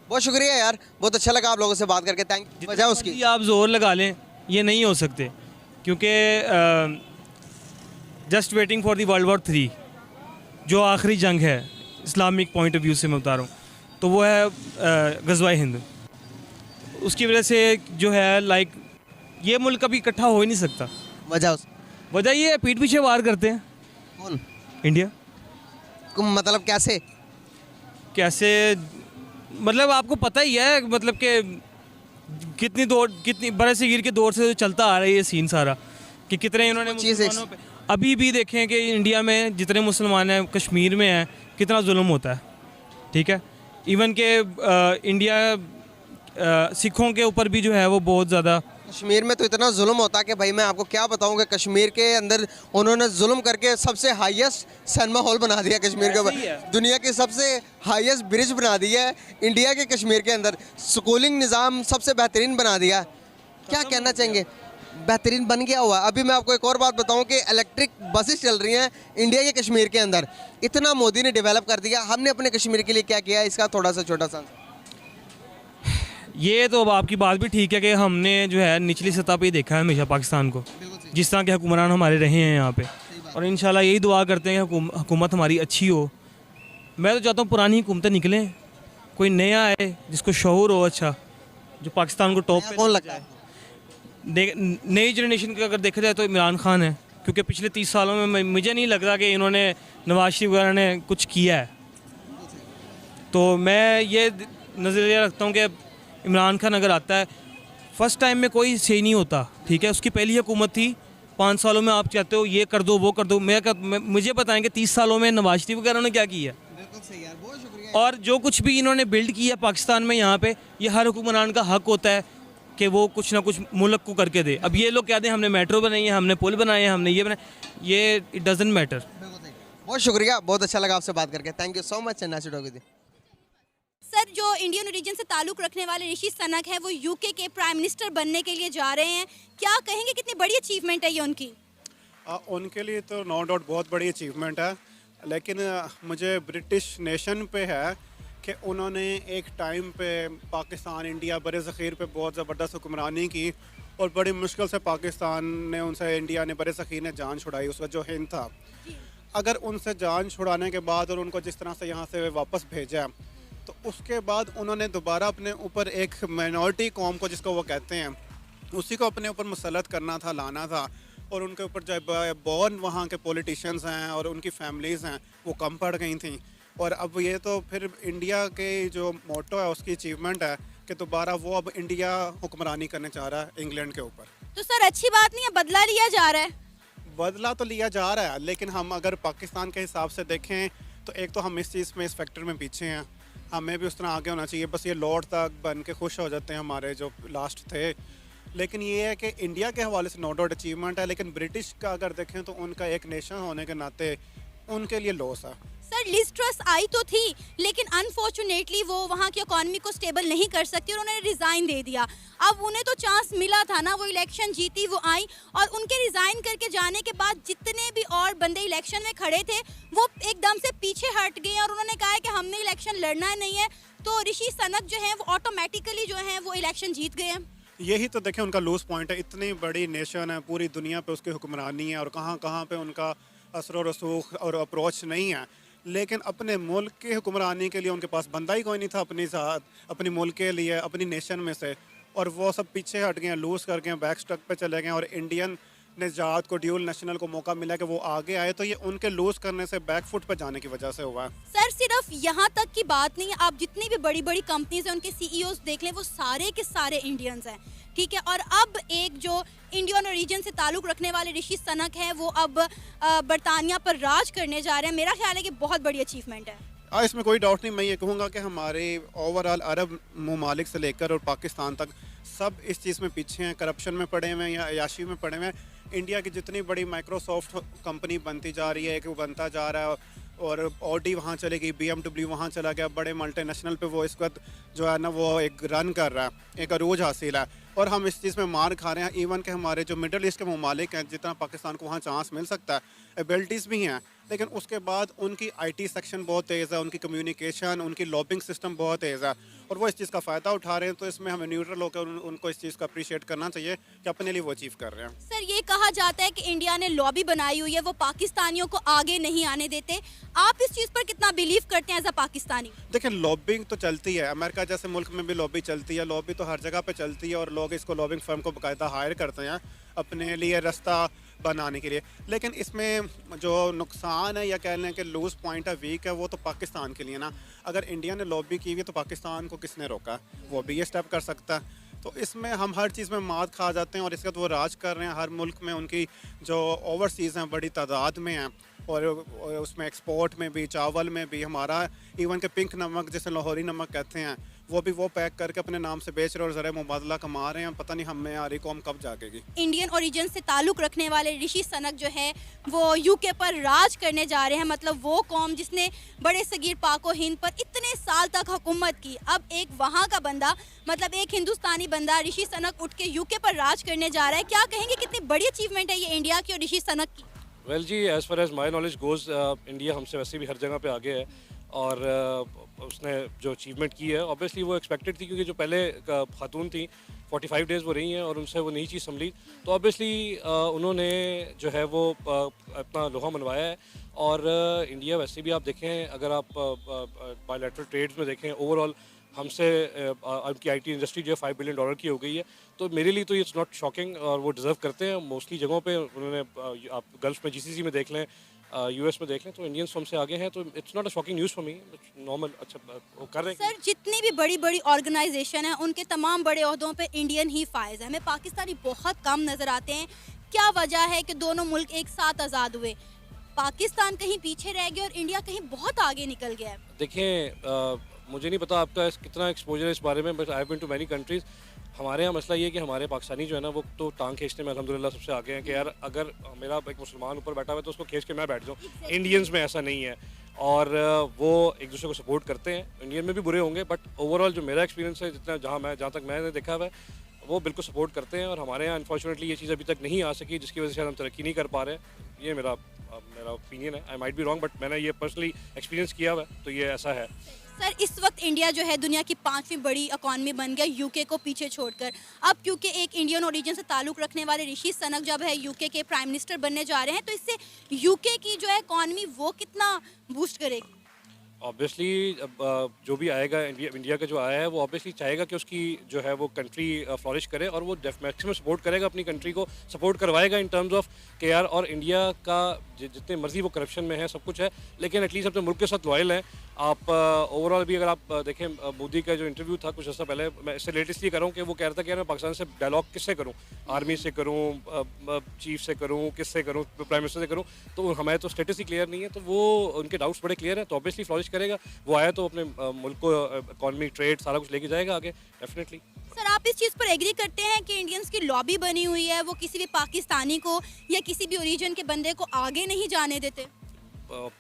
बहुत शुक्रिया यार, बहुत अच्छा लगा आप लोगों से बात करके। Thank you. वजह उसकी आप जोर लगा लें, ये नहीं हो सकते, क्योंकि just waiting for the world war 3 जो आखिरी जंग है इस्लामिक पॉइंट ऑफ व्यू से मैं बता रहा हूँ, तो वो है ग़ज़वा-ए हिंद। उसकी वजह से जो है लाइक ये मुल्क कभी इकट्ठा हो ही नहीं सकता। वजह ये पीठ पीछे वार करते हैं। कौन? इंडिया। मतलब कैसे? कैसे मतलब आपको पता ही है, मतलब कि कितनी बड़े सगीर के दौर से चलता आ रहा है ये सीन सारा, कि कितने इन्होंने मुसलमानों पे, अभी भी देखें कि इंडिया में जितने मुसलमान हैं, कश्मीर में हैं, कितना जुल्म होता है, ठीक है। इवन के इंडिया सिखों के ऊपर भी जो है वो बहुत ज़्यादा, कश्मीर में तो इतना जुल्म होता है कि भाई मैं आपको क्या बताऊं कि कश्मीर के अंदर उन्होंने जुल्म करके सबसे हाईएस्ट सिनेमा हॉल बना दिया कश्मीर के ऊपर, दुनिया की सबसे हाईएस्ट ब्रिज बना दिया है इंडिया के कश्मीर के अंदर, स्कूलिंग निज़ाम सबसे बेहतरीन बना दिया। क्या कहना चाहेंगे? बेहतरीन बन गया हुआ। अभी मैं आपको एक और बात बताऊं कि इलेक्ट्रिक बसेस चल रही हैं इंडिया के कश्मीर के अंदर, इतना मोदी ने डेवलप कर दिया। हमने अपने कश्मीर के लिए क्या किया, इसका थोड़ा सा छोटा सा। ये तो अब आपकी बात भी ठीक है कि हमने जो है निचली सतह पे ही देखा है हमेशा पाकिस्तान को, जिस तरह के हुक्मरान हमारे रहे हैं यहाँ पे, और इंशाल्लाह यही दुआ करते हैं कि हुकूमत हमारी अच्छी हो। मैं तो चाहता हूँ पुरानी हुकूमतें निकलें, कोई नया आए जिसको शऊर हो, अच्छा, जो पाकिस्तान को टॉप पे कौन लगता है? नई जनरेशन का अगर देखा जाए तो इमरान खान है, क्योंकि पिछले 30 सालों में मुझे नहीं लगता कि इन्होंने, नवाज शरीफ वगैरह ने कुछ किया है। तो मैं ये नज़रिया रखता हूँ कि इमरान खान अगर आता है, फर्स्ट टाइम में कोई सही नहीं होता, ठीक है, उसकी पहली हुकूमत थी, 5 सालों में आप चाहते हो ये कर दो वो कर दो, मुझे बताएंगे 30 सालों में नवाज शरीफ वगैरह ने क्या किया। बिल्कुल सही यार, बहुत शुक्रिया। और जो कुछ भी इन्होंने बिल्ड किया पाकिस्तान में यहाँ पे, ये हर हुक्मरान का हक होता है कि वो कुछ ना कुछ मुल्क को करके दे। अब ये लोग कहते हैं हमने मेट्रो बनाई है, हमने पुल बनाए हैं, हमने ये बनाए, ये इट डजंट मैटर। बहुत शुक्रिया, बहुत अच्छा लगा आपसे बात करके। Thank you so much. Sir, जो इंडियन ओरिजिन से ताल्लुक़ रखने वाले ऋषि सनक हैं, वो यूके के प्राइम मिनिस्टर बनने के लिए जा रहे हैं। क्या कहेंगे, कितनी बड़ी अचीवमेंट है ये उनकी? उनके लिए तो नो डाउट बहुत बड़ी अचीवमेंट है, लेकिन मुझे ब्रिटिश नेशन पे है कि उन्होंने एक टाइम पे पाकिस्तान, इंडिया, बड़े ज़ख़ीर पे बहुत ज़बरदस्त हुक्मरानी की, और बड़ी मुश्किल से पाकिस्तान ने उनसे, इंडिया ने, बड़े ज़ख़ीर ने जान छुड़ाई। उसका जो हिंद था, अगर उनसे जान छुड़ाने के बाद और उनको जिस तरह से यहाँ से वापस भेजा, तो उसके बाद उन्होंने दोबारा अपने ऊपर एक माइनॉरिटी कौम को, जिसको वो कहते हैं, उसी को अपने ऊपर मुसलत करना था, लाना था, और उनके ऊपर जो बॉर्न वहाँ के पॉलिटिशियंस हैं और उनकी फैमिलीज़ हैं वो कम पड़ गई थी। और अब ये तो फिर इंडिया के जो मोटो है उसकी अचीवमेंट है कि दोबारा वो अब इंडिया हुक्मरानी करने चाह रहा है इंग्लैंड के ऊपर। तो सर अच्छी बात नहीं है, बदला लिया जा रहा है? बदला तो लिया जा रहा है, लेकिन हम अगर पाकिस्तान के हिसाब से देखें तो एक तो हम इस चीज़ में, इस फैक्टर में पीछे हैं, हमें भी उस तरह आगे होना चाहिए। बस ये लॉर्ड तक बन के खुश हो जाते हैं हमारे जो लास्ट थे, लेकिन ये है कि इंडिया के हवाले से नो डाउट अचीवमेंट है, लेकिन ब्रिटिश का अगर देखें तो उनका एक नेशन होने के नाते उनके लिए लॉस है। सर, लिज ट्रस आई तो थी, लेकिन अनफॉर्चुनेटली वो वहाँ की इकॉनमी को स्टेबल नहीं कर सकती और उन्होंने रिज़ाइन दे दिया। अब उन्हें तो चांस मिला था ना, वो इलेक्शन जीती, वो आई, और उनके रिज़ाइन करके जाने के बाद जितने भी और बंदे इलेक्शन में खड़े थे वो एकदम से पीछे हट गए और उन्होंने कहा है कि हमने इलेक्शन लड़ना नहीं है। तो ऋषि सनक जो हैं वो ऑटोमेटिकली जो हैं वो इलेक्शन जीत गए हैं। यही तो देखें उनका लूज पॉइंट है, इतनी बड़ी नेशन है, पूरी दुनिया पे उसकी हुक्मरानी है और कहाँ कहाँ पे उनका असर और रसूख और अप्रोच नहीं है, लेकिन अपने मुल्क की हुक्मरानी के लिए उनके पास बंदा ही कोई नहीं था अपनी साथ, अपने मुल्क के लिए, अपनी नेशन में से, और वो सब पीछे हट गए, लूज कर गए, बैक स्ट्रक पे चले गए, और इंडियन निजात को, ड्यूल नेशनल को मौका मिला कि वो आगे आए, तो ये उनके लूज करने से, बैक फुट पे जाने की वजह से हुआ है। सर, सिर्फ यहाँ तक की बात नहीं है, आप जितनी भी बड़ी बड़ी कंपनीज हैं उनके सीईओज देख लें, वो सारे के सारे इंडियंस हैं, ठीक है। और अब एक जो इंडियन ओरिजिन से ताल्लुक़ रखने वाले ऋषि सनक हैं वो अब बरतानिया पर राज करने जा रहे हैं। मेरा ख्याल है कि बहुत बड़ी अचीवमेंट है। इसमें कोई डाउट नहीं। मैं ये कहूँगा कि हमारे ओवरऑल अरब ममालिक से लेकर और पाकिस्तान तक सब इस चीज़ में पीछे हैं, करप्शन में पड़े हुए हैं या अयाशी में पड़े हुए हैं। इंडिया की जितनी बड़ी माइक्रोसॉफ्ट कंपनी बनती जा रही है, कि वो बनता जा रहा है, और ऑडी वहाँ चलेगी, BMW वहाँ चला गया, बड़े मल्टीनेशनल पे वो इस वक्त जो है ना वो एक रन कर रहा है, एक अरूज हासिल है, और हम इस चीज़ में मार खा रहे हैं। इवन के हमारे जो मिडल ईस्ट के ममालिक हैं, जितना पाकिस्तान को वहाँ चांस मिल सकता है, एबिलिटीज़ भी हैं, लेकिन उसके बाद उनकी IT सेक्शन बहुत तेज़ है, उनकी कम्युनिकेशन, उनकी लॉबिंग सिस्टम बहुत तेज़ है, और वो इस चीज़ का फ़ायदा उठा रहे हैं। तो इसमें हमें न्यूट्रल होकर उनको इस चीज़ का अप्रिशिएट करना चाहिए कि अपने लिए वो अचीव कर रहे हैं। सर, ये कहा जाता है कि इंडिया ने लॉबी बनाई हुई है, वो पाकिस्तानियों को आगे नहीं आने देते। आप इस चीज़ पर कितना बिलीव करते हैं एज अ पाकिस्तानी? देखिए, लॉबिंग तो चलती है, अमेरिका जैसे मुल्क में भी लॉबी चलती है, लॉबी तो हर जगह पे चलती है, और लोग इसको लॉबिंग फर्म को बाकायदा हायर करते हैं, अपने लिए रास्ता बनाने के लिए। लेकिन इसमें जो नुकसान है या कह लें कि लूज़ पॉइंट है, वीक है, वो तो पाकिस्तान के लिए ना। अगर इंडिया ने लॉबी की हुई तो पाकिस्तान को किसने रोका? वो भी ये स्टेप कर सकता है। तो इसमें हम हर चीज़ में मात खा जाते हैं और इसके बाद वो राज कर रहे हैं। हर मुल्क में उनकी जो ओवरसीज़ हैं बड़ी तादाद में हैं और उसमें एक्सपोर्ट में भी, चावल में भी हमारा इवन के पिंक नमक जिसे लाहौरी नमक कहते हैं वो भी वो पैक करके अपने नाम से बेच रहे और ज़रा मुबादला कमा रहे हैं। पता नहीं हमें आ रही कौम कब जागेगी। इंडियन ओरिजिन से ताल्लुक़ रखने वाले ऋषि सनक जो है वो यूके पर राज करने जा रहे हैं। मतलब वो कौम जिसने बड़े सगीर पाक व हिंद पर इतने साल तक हुकूमत की, अब एक वहाँ का बंदा, मतलब एक हिंदुस्तानी बंदा ऋषि सनक उठ के यूके पर राज करने जा रहा है। क्या कहेंगे कितनी बड़ी अचीवमेंट है ये इंडिया की और ऋषि सनक की? वेल जी, as far as my knowledge goes, India हमसे वैसे भी हर जगह पे आगे है और उसने जो अचीवमेंट की है ऑब्वियसली वो एक्सपेक्टेड थी, क्योंकि जो पहले खातून थी 45 डेज़ वो रही हैं और उनसे वो नई चीज़ संभली, तो ऑब्वियसली उन्होंने जो है वो अपना लोहा मनवाया है। और इंडिया वैसे भी आप देखें, अगर आप बायलैटरल ट्रेड्स में देखें ओवरऑल हमसे उनकी आईटी इंडस्ट्री जो है $5 बिलियन की हो गई है। तो मेरे लिए तो इट्स नॉट शॉकिंग और वो डिज़र्व करते हैं। मोस्टली जगहों पे उन्होंने, आप गल्फ में जीसीसी में देख लें, यूएस में देख लें, तो इंडियंस हमसे आगे हैं। तो it's not a shocking news for me, normal. अच्छा वो कर रहे हैं। सर, जितनी भी बड़ी बड़ी ऑर्गेनाइजेशन है उनके तमाम बड़े ओहदों पे इंडियन ही फायज है। हमें पाकिस्तानी बहुत कम नज़र आते हैं। क्या वजह है कि दोनों मुल्क एक साथ आज़ाद हुए, पाकिस्तान कहीं पीछे रह गया और इंडिया कहीं बहुत आगे निकल गया है? देखें, मुझे नहीं पता आपका कितना एक्सपोजर है इस बारे में, but I have been to many countries. हमारे यहाँ मसला ये है कि हमारे पाकिस्तानी जो है ना वो तो टांग खींचने में अल्हम्दुलिल्लाह सबसे आगे हैं कि यार अगर मेरा एक मुसलमान ऊपर बैठा हुआ है तो उसको खींच के मैं बैठ जाऊँ। इंडियंस में ऐसा नहीं है और वो एक दूसरे को सपोर्ट करते हैं। इंडियन में भी बुरे होंगे, बट ओवरऑल जो मेरा एक्सपीरियंस है, जहाँ तक मैंने देखा हुआ है, वो बिल्कुल सपोर्ट करते हैं। और हमारे यहाँ अनफॉर्चुनेटली ये चीज़ अभी तक नहीं आ सकी, जिसकी वजह से हम तरक्की नहीं कर पा रहे हैं। ये मेरा ओपिनियन है। I might be wrong, but मैंने ये पर्सनली एक्सपीरियंस किया हुआ है, तो ये ऐसा है। सर, इस वक्त इंडिया जो है दुनिया की 5वीं बड़ी इकॉनमी बन गया यूके को पीछे छोड़कर। अब क्योंकि एक इंडियन ओरिजिन से ताल्लुक़ रखने वाले ऋषि सनक जब है यूके के प्राइम मिनिस्टर बनने जा रहे हैं, तो इससे यूके की जो है इकॉनमी वो कितना बूस्ट करेगी? ऑब्वियसली जो भी आएगा, इंडिया का जो आया है वो ऑब्वियसली चाहेगा कि उसकी जो है वो कंट्री फ्लॉरिश करे और वो मैक्सिमम सपोर्ट करेगा, अपनी कंट्री को सपोर्ट करवाएगा इन टर्म्स ऑफ के यार। और इंडिया का जितने मर्जी वो करप्शन में है, सब कुछ है, लेकिन एटलीस्ट अपने मुल्क के साथ लॉयल हैं। आप ओवरऑल भी अगर आप देखें, मोदी का जो इंटरव्यू था कुछ ऐसा पहले, मैं इससे लेटेस्ट ये करूँ कि वो कह रहा था कि यार मैं पाकिस्तान से डायलॉग किससे करूँ, आर्मी से करूँ, चीफ से करूँ, किससे करूँ, प्राइम मिनिस्टर से करूँ, तो हमारे तो स्टेटस ही क्लियर नहीं है। तो वो उनके डाउट्स बड़े क्लियर हैं, तो ऑब्वियसली फ्लॉरिश करेगा। वो आया तो अपने मुल्क को इकॉनमी, ट्रेड, सारा कुछ लेके जाएगा आगे डेफिनेटली। सर, आप इस चीज़ पर एग्री करते हैं कि इंडियंस की लॉबी बनी हुई है, वो किसी भी पाकिस्तानी को या किसी भी ओरिजिन के बंदे को आगे नहीं जाने देते?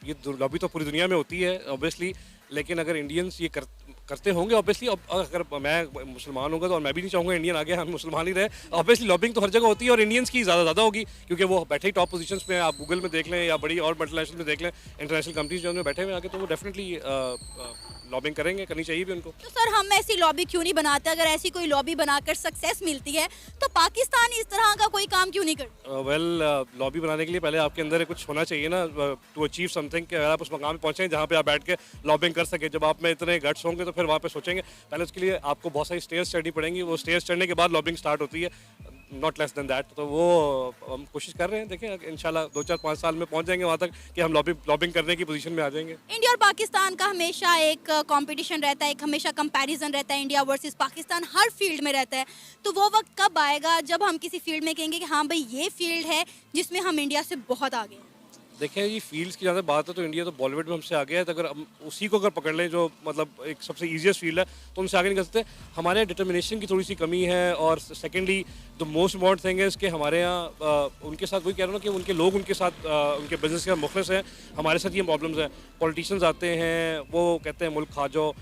ये लॉबी तो पूरी दुनिया में होती है ऑब्वियसली, लेकिन अगर इंडियंस ये करते होंगे ऑब्वियसली, अगर मैं मुसलमान होगा तो और मैं भी नहीं चाहूँगा इंडियन आगे, हम मुसलमान ही रहे। ऑब्वियसली लॉबिंग तो हर जगह होती है और इंडियंस की ज़्यादा होगी, क्योंकि वो बैठे ही टॉप पोजीशंस पे। आप गूगल में देख लें या बड़ी और मल्टीनेशनल में देख लें, इंटरनेशनल कंपनीज जो उनमें बैठे हुए आगे, तो वो डेफिनेटली लॉबिंग करेंगे, करनी चाहिए भी उनको। तो सर, हम ऐसी लॉबी क्यों नहीं बनाते? अगर ऐसी कोई लॉबी बनाकर सक्सेस मिलती है तो पाकिस्तान इस तरह का कोई काम क्यों नहीं करता? वेल, लॉबी बनाने के लिए पहले आपके अंदर कुछ होना चाहिए ना, टू अचीव समथिंग, कि आप उस मकाम पे पहुँचें जहाँ पे आप बैठ के लॉबिंग कर सकें। जब आप में इतने गट्स होंगे तो फिर वहाँ पे सोचेंगे। पहले उसके लिए आपको बहुत सारी स्टेयर्स चढ़नी पड़ेंगी, वो स्टेयर्स चढ़ने के बाद लॉबिंग स्टार्ट होती है, नॉट लेस देन दैट। तो वो हम कोशिश कर रहे हैं, देखें इंशाल्लाह 2-4-5 साल में पहुंच जाएंगे वहाँ तक कि हम लॉबिंग करने की पोजीशन में आ जाएंगे। इंडिया और पाकिस्तान का हमेशा एक कंपटीशन रहता है, एक हमेशा कंपैरिजन रहता है, इंडिया वर्सेस पाकिस्तान हर फील्ड में रहता है। तो वो वक्त कब आएगा जब हम किसी फील्ड में कहेंगे कि हाँ भाई ये फील्ड है जिसमें हम इंडिया से बहुत आगे हैं? देखें, ये फील्ड्स की ज़्यादा बात है तो इंडिया तो बॉलीवुड में हमसे आगे है। तो अगर हम उसी को अगर पकड़ लें जो मतलब एक सबसे ईजीएस्ट फील्ड है, तो उनसे आगे नहीं कर सकते। हमारे यहाँ डिटर्मिनेशन की थोड़ी सी कमी है, और secondly the most important thing है कि हमारे यहाँ उनके साथ वही कह रहा हूँ कि उनके लोग उनके साथ उनके बिजनेस के मुखलिस हैं। हमारे साथ ये प्रॉब्लम्स हैं, पॉलिटिशियंस आते हैं, वो कहते हैं मुल्क खा जाओ,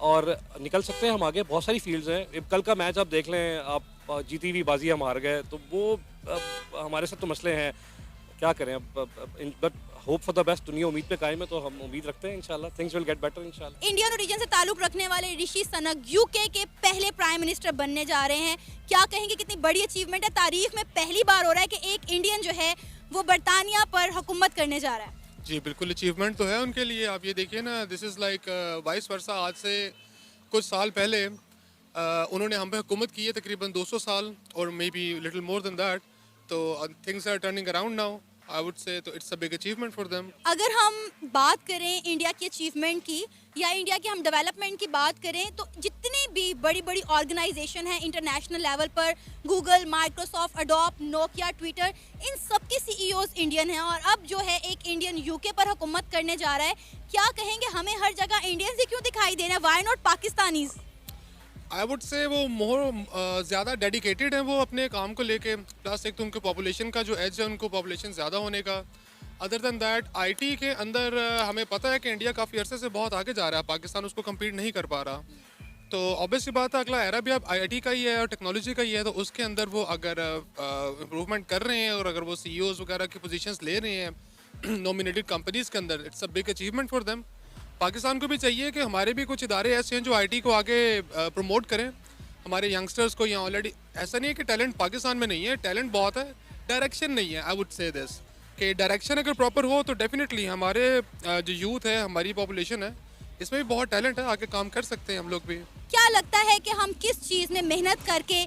और निकल सकते हैं हम आगे। बहुत सारी फील्ड्स हैं। कल का मैच आप देख लें, आप जीती हुई बाजी हम हार गए, तो वो हमारे साथ तो मसले हैं, क्या करें अब। But hope for the best, दुनिया उम्मीद पे कायम है, तो हम उम्मीद रखते हैं इंशाल्लाह थिंग्स विल गेट बेटर इंशाल्लाह। इंडियन ओरिजिन से ताल्लुक रखने वाले ऋषि सनक यूके के पहले प्राइम मिनिस्टर बनने जा रहे हैं। क्या कहेंगे कितनी बड़ी अचीवमेंट है? तारीख में पहली बार हो रहा है कि एक इंडियन जो है वो बरतानिया पर हुकूमत करने जा रहा है। जी बिल्कुल, अचीवमेंट तो है उनके लिए। आप ये देखिए ना, this is like vice versa. आज से कुछ साल पहले उन्होंने हम पे हुकूमत की है तकरीबन 200 साल, और maybe little more than that. तो things are turning around now, I would say, तो it's a big achievement for them. अगर हम बात करें इंडिया की अचीवमेंट की या इंडिया की हम डेवलपमेंट की बात करें तो जितनी भी बड़ी बड़ी ऑर्गेनाइजेशन हैं इंटरनेशनल लेवल पर, Google, Microsoft, Adobe, Nokia, Twitter, इन सब के सीईओज इंडियन हैं और अब जो है एक इंडियन यूके पर हुकूमत करने जा रहा है। क्या कहेंगे, हमें हर जगह इंडियंस ही क्यों दिखाई दे रहे हैं, why not Pakistanis? I would से वो मोर ज़्यादा डेडिकेटेड हैं वो अपने काम को लेके, प्लस एक तो उनके पॉपुलेशन का जो एज है, उनको पॉपुलेशन ज़्यादा होने का। अदर दैन दैट आईटी के अंदर हमें पता है कि इंडिया काफ़ी अरसे से बहुत आगे जा रहा है, पाकिस्तान उसको कम्पीट नहीं कर पा रहा। तो ऑब्वियसली बात है, अगला एरा भी अब आईटी का ही है और टेक्नोलॉजी का ही है, तो उसके अंदर वो अगर इम्प्रूवमेंट कर रहे हैं और अगर वो सीईओज़ वगैरह की पोजीशंस ले रहे हैं नॉमिनेटेड कंपनीज़ के अंदर, it's a big achievement for them. Pakistan को भी चाहिए कि हमारे भी कुछ इदारे ऐसे हैं जो आईटी को आगे प्रमोट करें, हमारे यंगस्टर्स को। यहाँ ऑलरेडी ऐसा नहीं है कि टैलेंट पाकिस्तान में नहीं है, टैलेंट बहुत है, डायरेक्शन नहीं है। आई वुड से दिस कि डायरेक्शन अगर प्रॉपर हो तो डेफिनेटली हमारे जो यूथ है, हमारी पॉपुलेशन है, इसमें भी बहुत टैलेंट है, आगे काम कर सकते हैं हम लोग भी। क्या लगता है कि हम किस चीज़ में मेहनत करके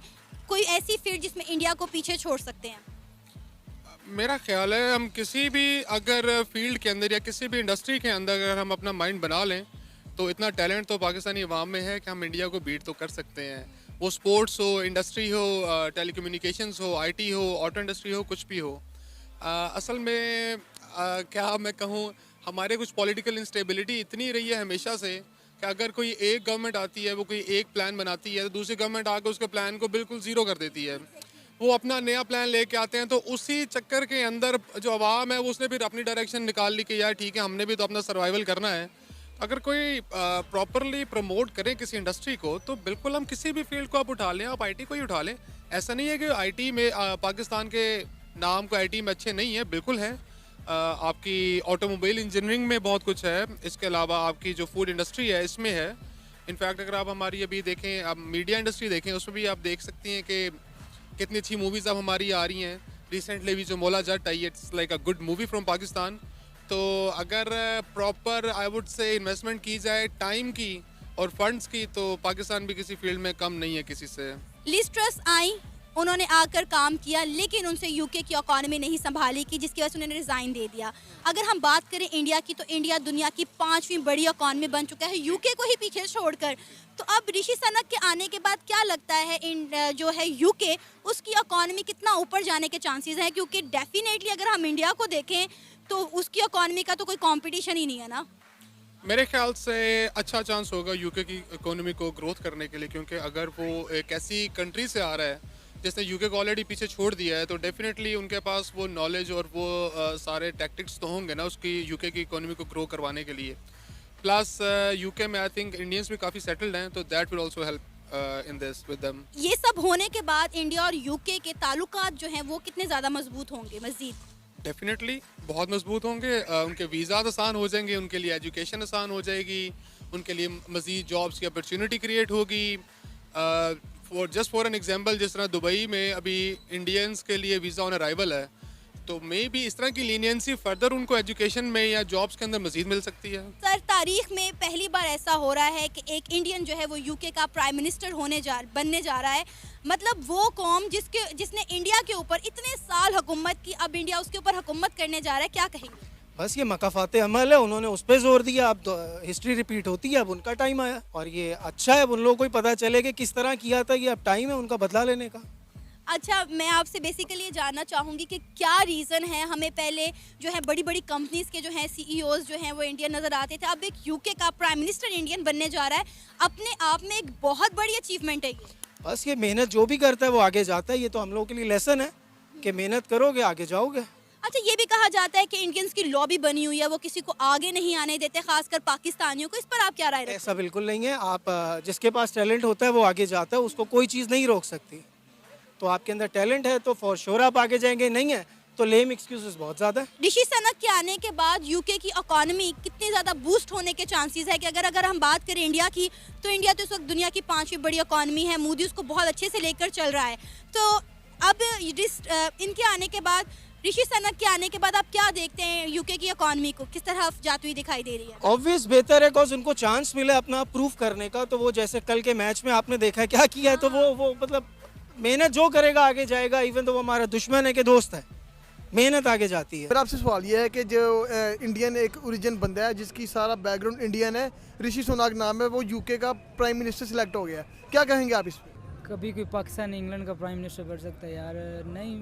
कोई ऐसी फील्ड जिसमें इंडिया को पीछे छोड़ सकते हैं? मेरा ख्याल है हम किसी भी अगर फील्ड के अंदर या किसी भी इंडस्ट्री के अंदर अगर हम अपना माइंड बना लें तो इतना टैलेंट तो पाकिस्तानी अवाम में है कि हम इंडिया को बीट तो कर सकते हैं। वो स्पोर्ट्स हो, इंडस्ट्री हो, टेलीकम्युनिकेशंस हो, आईटी हो, ऑटो इंडस्ट्री हो, कुछ भी हो। असल में क्या मैं कहूँ, हमारे कुछ पॉलिटिकल इंस्टेबिलिटी इतनी रही है हमेशा से कि अगर कोई एक गवर्नमेंट आती है, वो कोई एक प्लान बनाती है, तो दूसरी गवर्नमेंट आकर उसके प्लान को बिल्कुल ज़ीरो कर देती है। वो अपना नया प्लान लेके आते हैं, तो उसी चक्कर के अंदर जो आवाम है वो उसने फिर अपनी डायरेक्शन निकाल ली कि यार ठीक है, हमने भी तो अपना सर्वाइवल करना है। अगर कोई प्रॉपरली प्रमोट करें किसी इंडस्ट्री को तो बिल्कुल हम किसी भी फील्ड को आप उठा लें, आप आईटी को ही उठा लें। ऐसा नहीं है कि आईटी में पाकिस्तान के नाम को आईटी में अच्छे नहीं है, बिल्कुल है। आपकी ऑटोमोबाइल इंजीनियरिंग में बहुत कुछ है, इसके अलावा आपकी जो फूड इंडस्ट्री है इसमें है। इनफैक्ट अगर आप हमारी अभी देखें, आप मीडिया इंडस्ट्री देखें, उसमें भी आप देख सकती हैं कि कितनी अच्छी मूवीज़ अब हमारी आ रही हैं। रिसेंटली भी जो मौला जट आई, it's like a good movie from Pakistan. तो अगर proper I would say investment की जाए टाइम की और फंड्स की, तो पाकिस्तान भी किसी फील्ड में कम नहीं है किसी से। लिज ट्रस आई, उन्होंने आकर काम किया, लेकिन उनसे यूके की इकॉनमी नहीं संभाली की, जिसकी वजह से उन्होंने रिज़ाइन दे दिया। अगर हम बात करें इंडिया की तो इंडिया दुनिया की 5वीं बड़ी इकॉनमी बन चुका है, यूके को ही पीछे छोड़कर। तो अब ऋषि सनक के आने के बाद क्या लगता है जो है यूके, उसकी इकॉनमी कितना ऊपर जाने के चांसेस हैं? क्योंकि डेफिनेटली अगर हम इंडिया को देखें तो उसकी इकॉनमी का तो कोई कंपटीशन ही नहीं है ना। मेरे ख्याल से अच्छा चांस होगा यूके की इकोनॉमी को ग्रोथ करने के लिए, क्योंकि अगर वो एक ऐसी कंट्री से आ रहा है जिसने यूके को ऑलरेडी पीछे छोड़ दिया है, तो डेफिनेटली उनके पास वो नॉलेज और वो सारे टैक्टिक्स तो होंगे ना उसकी यूके की इकोनॉमी को ग्रो करवाने के लिए। प्लस यूके में आई थिंक इंडियंस भी काफ़ी सेटल्ड हैं, तो that will also help in this with them. ये सब होने के बाद इंडिया और यूके के ताल्लुकात जो हैं वो कितने ज़्यादा मजबूत होंगे मज़ीद? डेफिनेटली बहुत मजबूत होंगे। उनके वीज़ा आसान हो जाएंगे, उनके लिए एजुकेशन आसान हो जाएगी, उनके लिए मज़ीद जॉब्स की अपॉर्चुनिटी क्रिएट होगी। फॉर एन एग्जांपल, जिस तरह दुबई में अभी इंडियंस के लिए वीज़ा ऑन अराइवल है, तो मे भी इस तरह की लीनियंसी फर्दर उनको एजुकेशन में या जॉब्स के अंदर मज़ीद मिल सकती है। सर, तारीख में पहली बार ऐसा हो रहा है कि एक इंडियन जो है वो यूके का प्राइम मिनिस्टर बनने जा रहा है। मतलब वो कौम जिसने इंडिया के ऊपर इतने साल हुकूमत की, अब इंडिया उसके ऊपर हुकूमत करने जा रहा है, क्या कहेंगे? बस ये मकाफात अमल है, उन्होंने उस पर जोर दिया। अब तो हिस्ट्री रिपीट होती है, अब उनका टाइम आया और ये अच्छा है, अब उन लोगों को ही पता चले कि किस तरह किया था, ये अब टाइम है उनका बदला लेने का। अच्छा, मैं आपसे बेसिकली जानना चाहूँगी कि क्या रीज़न है, हमें पहले जो है बड़ी बड़ी कंपनीज़ के जो हैं सीईओज़ जो हैं वो इंडियन नज़र आते थे, अब एक यूके का प्राइम मिनिस्टर इंडियन बनने जा रहा है, अपने आप में एक बहुत बड़ी अचीवमेंट है ये। बस ये मेहनत जो भी करता है वो आगे जाता है, ये तो हम लोगों के लिए लेसन है कि मेहनत करोगे आगे जाओगे। अच्छा, ये भी कहा जाता है कि इंडियंस की लॉबी बनी हुई है, वो किसी को आगे नहीं आने देते, खासकर पाकिस्तानियों को। इस पर आप क्या राय रखते हैं? ऐसा बिल्कुल नहीं है। आप जिसके पास टैलेंट होता है वो आगे जाता है, उसको कोई चीज़ नहीं रोक सकती। तो आपके अंदर टैलेंट है तो फॉर श्योर आप आगे जाएंगे, नहीं है तो लेम एक्सक्यूजेस बहुत ज़्यादा है। ऋषि सनक के आने के बाद यूके की इकॉनमी कितनी ज़्यादा बूस्ट होने के चांसेस है? कि अगर हम बात करें इंडिया की, तो इंडिया तो इस वक्त दुनिया की 5वीं बड़ी इकॉनमी है, मोदी उसको बहुत अच्छे से लेकर चल रहा है। तो अब इनके आने के बाद, ऋषि सनक के आने के बाद आप क्या देखते हैं यूके की इकॉनमी को किस तरह जाती हुई दिखाई दे रही है? ऑब्वियस बेहतर है, बिकॉज उनको चांस मिले अपना प्रूफ करने का। तो वो जैसे कल के मैच में आपने देखा क्या किया है, तो वो मतलब मेहनत जो करेगा आगे जाएगा, इवन तो वो हमारा दुश्मन है कि दोस्त है, मेहनत आगे जाती है। मेरा आपसे सवाल ये है कि जो इंडियन एक ओरिजिन बंदा है जिसकी सारा बैकग्राउंड इंडियन है, ऋषि सुनाक नाम है, वो यूके का प्राइम मिनिस्टर सिलेक्ट हो गया, क्या कहेंगे आप इस पर? कभी कोई पाकिस्तान इंग्लैंड का प्राइम मिनिस्टर बन सकता है यार? नहीं,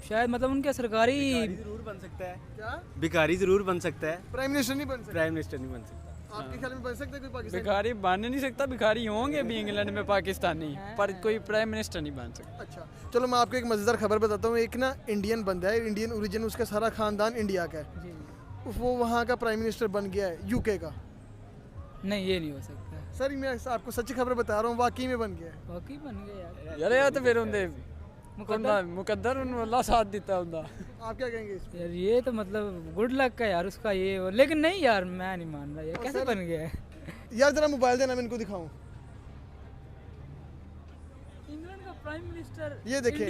शायद मतलब उनके सरकारी जरूर बन सकता है। क्या भिखारी जरूर बन सकता है, प्राइम मिनिस्टर नहीं बन सकता? प्राइम मिनिस्टर नहीं बन सकता। आपके ख्याल में बन सकता है कोई पाकिस्तानी? भिखारी बन नहीं सकता, भिखारी होंगे भी इंग्लैंड में पाकिस्तानी, पर कोई प्राइम मिनिस्टर नहीं बन सकता। अच्छा चलो मैं आपको एक मज़ेदार खबर बताता हूँ। एक ना इंडियन बंदा है, इंडियन ओरिजिन, उसका सारा ख़ानदान इंडिया का है, वो वहाँ का प्राइम मिनिस्टर बन गया है यूके का। नहीं, ये नहीं हो सकता सर मैं आपको सच्ची खबर बता रहा हूँ, वाकई में बन गया है। वाकई बन गया यार यार तो फिर उनके मुकद्दर अल्लाह साथ देता उनका। आप क्या कहेंगे इस पे? यार ये तो मतलब गुड लक का यार उसका ये, लेकिन नहीं यार मैं नहीं मान रहा, ये कैसे बन गया है? यार जरा मोबाइल देना, मैं इनको दिखाऊं। इंग्लैंड का प्राइम मिनिस्टर ये देखें,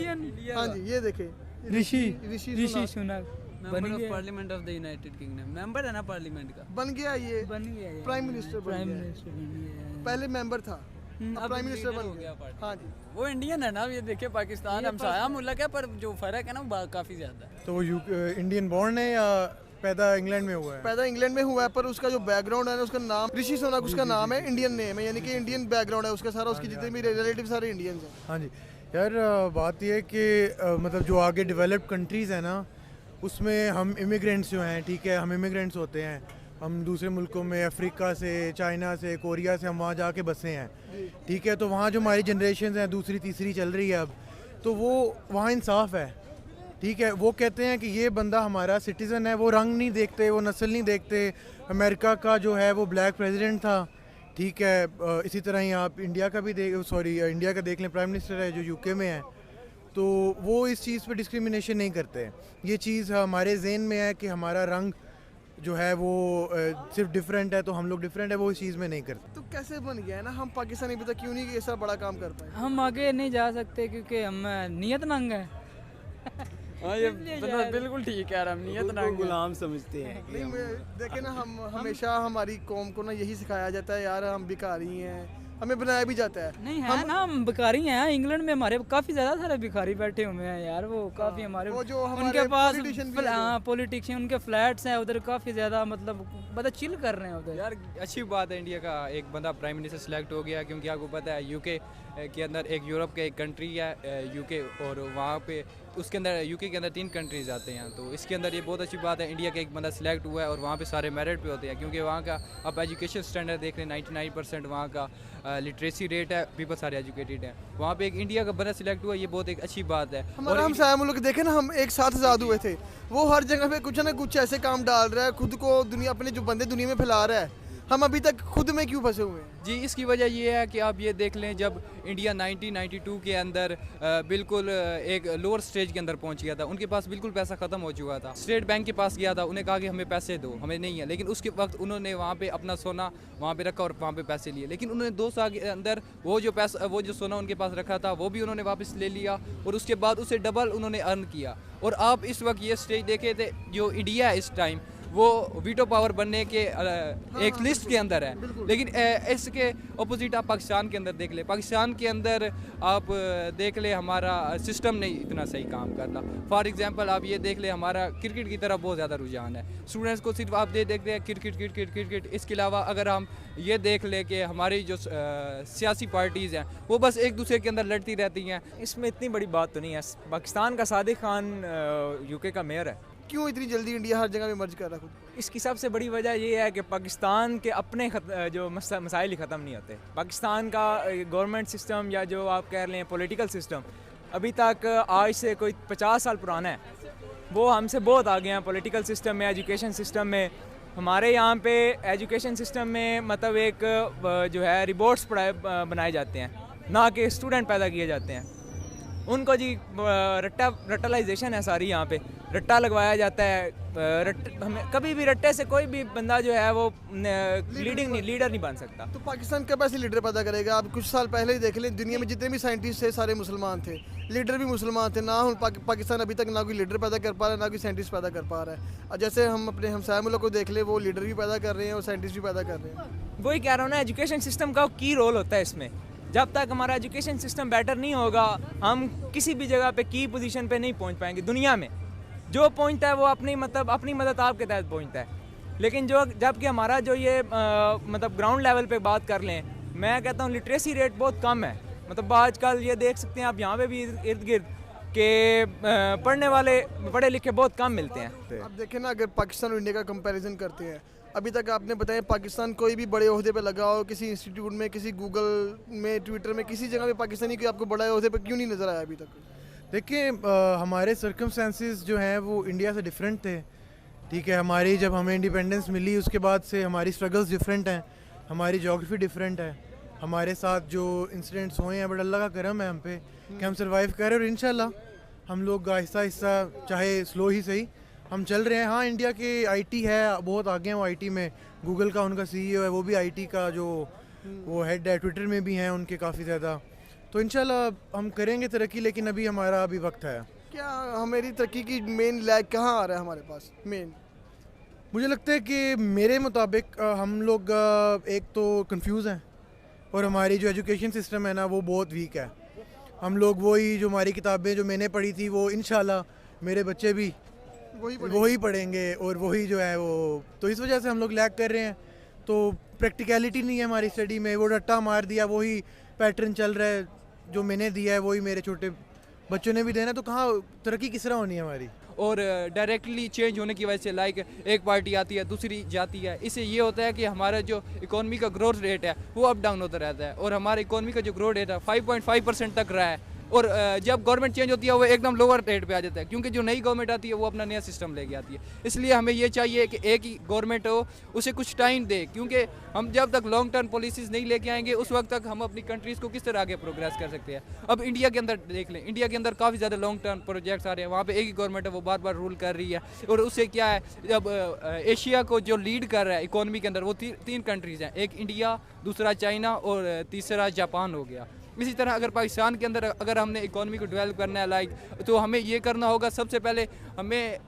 हाँ जी ये देखें, Rishi Sunak member of parliament of the United Kingdom, member है ना पार्लियामेंट का। बन गया ये, बन गया ये प्राइम मिनिस्टर प्राइम बन गया। मिनिस्टर बन गया। पहले मेंबर था, अब प्राइम मिनिस्टर बन गया। हाँ जी वो इंडियन है ना, ये देखिए पाकिस्तान हमसाया मुल्क है, पर जो फर्क है ना काफ़ी ज़्यादा है। तो वो इंडियन बॉर्न है या पैदा इंग्लैंड में हुआ है? पैदा इंग्लैंड में हुआ है, पर उसका जो बैकग्राउंड है ना, उसका नाम ऋषि सुनक उसका नाम है, इंडियन नेम है, यानी कि इंडियन बैकग्राउंड है उसका सारा, उसके जितने भी रिलेटिव सारे इंडियंस हैं। हाँ जी यार, बात यह है कि मतलब जो आगे डेवलप्ड कंट्रीज़ हैं ना, उसमें हम इमिग्रेंट्स जो हैं, ठीक है, हम इमिग्रेंट्स होते हैं, हम दूसरे मुल्कों में अफ्रीका से, चाइना से, कोरिया से हम वहाँ जाके बसे हैं, ठीक है, तो वहाँ जो हमारी जनरेशन है दूसरी तीसरी चल रही है अब, तो वो वहाँ इंसाफ है, ठीक है। वो कहते हैं कि ये बंदा हमारा सिटीज़न है, वो रंग नहीं देखते, वो नस्ल नहीं देखते। अमेरिका का जो है वो ब्लैक प्रेसिडेंट था, ठीक है, इसी तरह ही आप इंडिया का भी इंडिया का देख लें, प्राइम मिनिस्टर है जो यूके में है, तो वो इस चीज़ पे डिस्क्रिमिनेशन नहीं करते। ये चीज़ हमारे जहन में है कि हमारा रंग जो है वो सिर्फ डिफरेंट है, तो हम लोग डिफरेंट है, वो इस चीज़ में नहीं करते। तो कैसे बन गया है ना, हम पाकिस्तानी पता क्यों नहीं ऐसा बड़ा काम कर पाए? हम आगे नहीं जा सकते क्योंकि हम नियत नंग है। हाँ ये बिल्कुल ठीक है, हम नियत नंग गुलाम समझते हैं। नहीं देखे ना, हम हमेशा हमारी कौम को ना यही सिखाया जाता है यार, हम भिखारी हैं, हमें बनाया भी जाता है। नहीं है ना, हम भिखारी हैं। इंग्लैंड में हमारे काफ़ी ज़्यादा सारे भिखारी बैठे हुए हैं यार, वो काफ़ी हमारे उनके पास पॉलिटिशियन उनके फ्लैट्स हैं उधर, काफ़ी ज़्यादा मतलब बड़ा चिल कर रहे हैं उधर। यार अच्छी बात है, इंडिया का एक बंदा प्राइम मिनिस्टर सेलेक्ट हो गया, क्योंकि आपको पता है यूके के अंदर एक यूरोप के एक कंट्री है यूके, और वहाँ पे उसके अंदर यूके के अंदर 3 कंट्रीज आते हैं, तो इसके अंदर ये बहुत अच्छी बात है इंडिया का एक बंदा सिलेक्ट हुआ है, और वहाँ पे सारे मेरिट पे होते हैं, क्योंकि वहाँ का आप एजुकेशन स्टैंडर्ड देख लें 99% वहाँ का लिटरेसी रेट है, पीपल सारे एजुकेटेड हैं, वहाँ पे एक इंडिया का बंदा सिलेक्ट हुआ, ये बहुत एक अच्छी बात है। हमारा हम सारे मुल्क देखे ना, हम एक साथ आज़ाद हुए थे, वो हर जगह पे कुछ ना कुछ ऐसे काम डाल रहा है, खुद को दुनिया अपने जो बंदे दुनिया में फैला रहा है, हम अभी तक खुद में क्यों फंसे हुए हैं? जी इसकी वजह ये है कि आप ये देख लें, जब इंडिया 1992 के अंदर बिल्कुल एक लोअर स्टेज के अंदर पहुंच गया था, उनके पास बिल्कुल पैसा ख़त्म हो चुका था, स्टेट बैंक के पास गया था, उन्हें कहा कि हमें पैसे दो, हमें नहीं है, लेकिन उसके वक्त उन्होंने वहाँ पे अपना सोना वहाँ पे रखा और वहाँ पे पैसे लिए, लेकिन उन्होंने 2 साल के अंदर वो जो सोना उनके पास रखा था वो भी उन्होंने वापस ले लिया, और उसके बाद उसे डबल उन्होंने अर्न किया। और आप इस वक्त ये स्टेज देखे थे, जो इंडिया है इस टाइम वो वीटो पावर बनने के एक लिस्ट के अंदर है, लेकिन इसके अपोजिट आप पाकिस्तान के अंदर देख ले, पाकिस्तान के अंदर आप देख ले हमारा सिस्टम नहीं इतना सही काम कर रहा। फॉर एग्जांपल आप ये देख ले, हमारा क्रिकेट की तरफ बहुत ज़्यादा रुझान है, स्टूडेंट्स को सिर्फ आप देख रहे हैं क्रिकेट। इसके अलावा अगर हम ये देख ले कि हमारी जो सियासी पार्टीज़ हैं वो बस एक दूसरे के अंदर लड़ती रहती हैं। इसमें इतनी बड़ी बात तो नहीं है, पाकिस्तान का सादिक खान यूके का मेयर है, क्यों इतनी जल्दी इंडिया हर जगह में मर्ज कर रहा खुद? इसकी सबसे बड़ी वजह ये है कि पाकिस्तान के अपने जो मसाइल ही ख़त्म नहीं होते। पाकिस्तान का गवर्नमेंट सिस्टम या जो आप कह लें पॉलिटिकल सिस्टम अभी तक आज से कोई 50 साल पुराना है, वो हमसे बहुत आगे हैं पॉलिटिकल सिस्टम में, एजुकेशन सिस्टम में। हमारे यहाँ पे एजुकेशन सिस्टम में मतलब एक जो है रिबोट्स बनाए जाते हैं, ना कि स्टूडेंट पैदा किए जाते हैं। उनको जी रट्टालाइजेशन है सारी, यहाँ पे रट्टा लगवाया जाता है, हमें कभी भी रट्टे से कोई भी बंदा जो है वो लीडर नहीं बन सकता। तो पाकिस्तान कब ऐसे लीडर पैदा करेगा? आप कुछ साल पहले ही देख लें, दुनिया में जितने भी साइंटिस्ट थे सारे मुसलमान थे, लीडर भी मुसलमान थे ना। पाकिस्तान अभी तक ना कोई लीडर पैदा कर पा रहा है, ना कोई साइंटिस्ट पैदा कर पा रहा है। और जैसे हम अपने हमसाया मुल्क को देख ले, वो लीडर भी पैदा कर रहे हैं और साइंटिस्ट भी पैदा कर रहे हैं। वही कह रहा हूँ ना, एजुकेशन सिस्टम का की रोल होता है इसमें। जब तक हमारा एजुकेशन सिस्टम बेटर नहीं होगा हम किसी भी जगह पे की पोजीशन पे नहीं पहुंच पाएंगे दुनिया में। जो पहुंचता है वो अपनी मदद आपके तहत पहुंचता है, लेकिन जबकि हमारा जो ये मतलब ग्राउंड लेवल पे बात कर लें, मैं कहता हूँ लिटरेसी रेट बहुत कम है। मतलब आजकल ये देख सकते हैं आप यहाँ पे भी इर्द गिर्द के पढ़ने वाले पढ़े लिखे बहुत कम मिलते हैं। अब देखें ना, अगर पाकिस्तान और इंडिया का कंपैरिजन करते हैं, अभी तक आपने बताया पाकिस्तान कोई भी बड़े ओहदे पे लगा हो, किसी इंस्टीट्यूट में, किसी गूगल में, ट्विटर में, किसी जगह पे पाकिस्तानी कोई आपको बड़ा ओहदे पे क्यों नहीं नज़र आया अभी तक? देखिए हमारे सर्कमस्टेंसेस जो हैं वो इंडिया से डिफरेंट थे, ठीक है। हमारी जब हमें इंडिपेंडेंस मिली उसके बाद से हमारी स्ट्रगल्स डिफरेंट हैं, हमारी जोग्राफी डिफरेंट है, हमारे साथ जो इंसिडेंट्स हुए हैं बट अल्लाह का करम है हम पे कि हम सर्वाइव कर रहे हैं और इंशाल्लाह हम लोग आहिस्ता आहिस्ता चाहे स्लो ही सही हम चल रहे हैं। हाँ, इंडिया के आईटी है, बहुत आगे हैं वो आईटी में। गूगल का उनका सीईओ है, वो भी आईटी का जो वो हेड है, ट्विटर में भी हैं उनके काफ़ी ज़्यादा। तो इंशाल्लाह हम करेंगे तरक्की, लेकिन अभी हमारा वक्त है। क्या हमारी तरक्की की मेन लैग कहाँ आ रहा है हमारे पास? मेन मुझे लगता है कि मेरे मुताबिक हम लोग एक तो कंफ्यूज हैं और हमारी जो एजुकेशन सिस्टम है ना वो बहुत वीक है। हम लोग वही जो हमारी किताबें जो मैंने पढ़ी थी वो इंशाल्लाह मेरे बच्चे भी वही पढ़ेंगे और वही जो है वो, तो इस वजह से हम लोग लैग कर रहे हैं। तो प्रैक्टिकलिटी नहीं है हमारी स्टडी में, वो रट्टा मार दिया, वही पैटर्न चल रहा है, जो मैंने दिया है वही मेरे छोटे बच्चों ने भी देना, तो कहाँ तरक्की किस तरह होनी है हमारी? और डायरेक्टली चेंज होने की वजह से लाइक एक पार्टी आती है दूसरी जाती है, इससे ये होता है कि हमारा जो इकोनॉमी का ग्रोथ रेट है वो अप डाउन होता रहता है। और हमारे इकोनॉमी का जो ग्रोथ रेट है 5.5% तक रहा है, और जब गवर्नमेंट चेंज होती है वो एकदम लोअर रेट पे आ जाता है, क्योंकि जो नई गवर्नमेंट आती है वो अपना नया सिस्टम लेके आती है। इसलिए हमें ये चाहिए कि एक ही गवर्नमेंट हो, उसे कुछ टाइम दे, क्योंकि हम जब तक लॉन्ग टर्म पॉलिसीज़ नहीं लेके आएंगे उस वक्त तक हम अपनी कंट्रीज़ को किस तरह आगे प्रोग्रेस कर सकते हैं। अब इंडिया के अंदर देख लें, इंडिया के अंदर काफ़ी ज़्यादा लॉन्ग टर्म प्रोजेक्ट्स आ रहे हैं, वहाँ पर एक ही गवर्नमेंट है वो बार बार रूल कर रही है, और उससे क्या है, जब एशिया को जो लीड कर रहा है इकोनॉमी के अंदर वो तीन कंट्रीज़ हैं, एक इंडिया, दूसरा चाइना और तीसरा जापान हो गया। इसी तरह अगर पाकिस्तान के अंदर अगर हमने इकोनॉमी को डेवलप करना है लाइक, तो हमें ये करना होगा, सबसे पहले हमें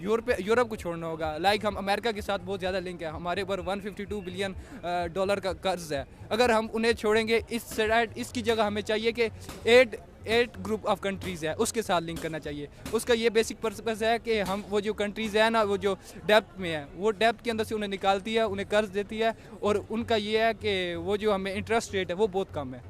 यूरोप को छोड़ना होगा। लाइक हम अमेरिका के साथ बहुत ज़्यादा लिंक है, हमारे ऊपर $152 बिलियन का कर्ज है। अगर हम उन्हें छोड़ेंगे, इसकी जगह हमें चाहिए कि 8 ग्रुप ऑफ कंट्रीज़ है उसके साथ लिंक करना चाहिए। उसका ये बेसिक पर्पस है कि हम वो जो कंट्रीज़ है ना, वो जो डेप्थ में है, वो डेप्थ के अंदर से उन्हें निकालती है, उन्हें कर्ज देती है, और उनका ये है कि वो जो हमें इंटरेस्ट रेट है वो बहुत कम है।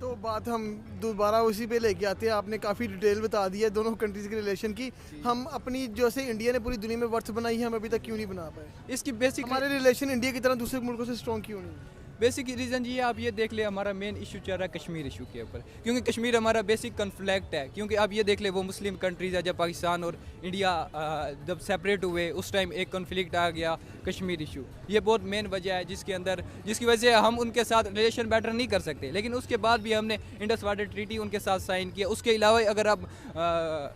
तो बात हम दोबारा उसी पे लेके आते हैं, आपने काफ़ी डिटेल बता दी है दोनों कंट्रीज़ के रिलेशन की। हम अपनी जैसे इंडिया ने पूरी दुनिया में वर्थ बनाई है, हम अभी तक क्यों नहीं बना पाए? इसकी बेसिक हमारे रिलेशन इंडिया की तरह दूसरे मुल्कों से स्ट्रॉन्ग क्यों नहीं? बेसिक रीज़न ये आप ये देख ले, हमारा मेन इशू चल रहा है कश्मीर इशू के ऊपर, क्योंकि कश्मीर हमारा बेसिक कन्फ्लिक्ट है। क्योंकि आप ये देख ले, वो मुस्लिम कंट्रीज़ है, जब पाकिस्तान और इंडिया जब सेपरेट हुए उस टाइम एक कन्फ्लिक्ट आ गया कश्मीर इशू। ये बहुत मेन वजह है जिसकी वजह से हम उनके साथ रिलेशन बेटर नहीं कर सकते। लेकिन उसके बाद भी हमने इंडस वाटर ट्रीटी उनके साथ साइन किया। उसके अलावा अगर आप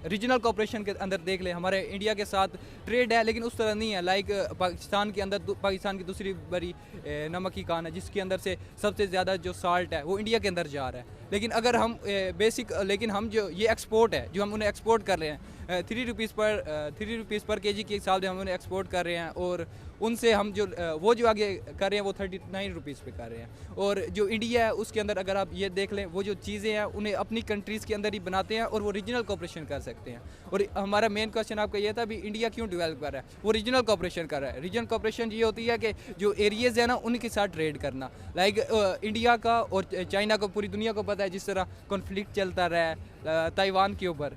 रीजनल कोऑपरेशन के अंदर देख लें, हमारे इंडिया के साथ ट्रेड है, लेकिन उस तरह नहीं है। लाइक पाकिस्तान के अंदर पाकिस्तान की दूसरी बड़ी नमक की खान है, जिसके अंदर से सबसे ज़्यादा जो साल्ट है वो इंडिया के अंदर जा रहा है। लेकिन अगर हम लेकिन हम जो ये एक्सपोर्ट है, जो हम उन्हें एक्सपोर्ट कर रहे हैं, ₹3 पर केजी के हिसाब से हम उन्हें एक्सपोर्ट कर रहे हैं, और उनसे हम जो वो जो आगे कर रहे हैं वो ₹39 पे कर रहे हैं। और जो इंडिया है उसके अंदर अगर आप ये देख लें, वो जो चीज़ें हैं उन्हें अपनी कंट्रीज़ के अंदर ही बनाते हैं, और वो रीजनल कोऑपरेशन कर सकते हैं। और हमारा मेन क्वेश्चन आपका ये था, भी इंडिया क्यों डेवलप कर रहा है? वो रीजनल कोऑपरेशन कर रहा है। रीजनल कोऑपरेशन ये होती है कि जो एरियाज़ है ना उनके साथ ट्रेड करना। लाइक इंडिया का और चाइना को पूरी दुनिया को पता है जिस तरह कॉन्फ्लिक्ट चलता रहा है ताइवान के ऊपर,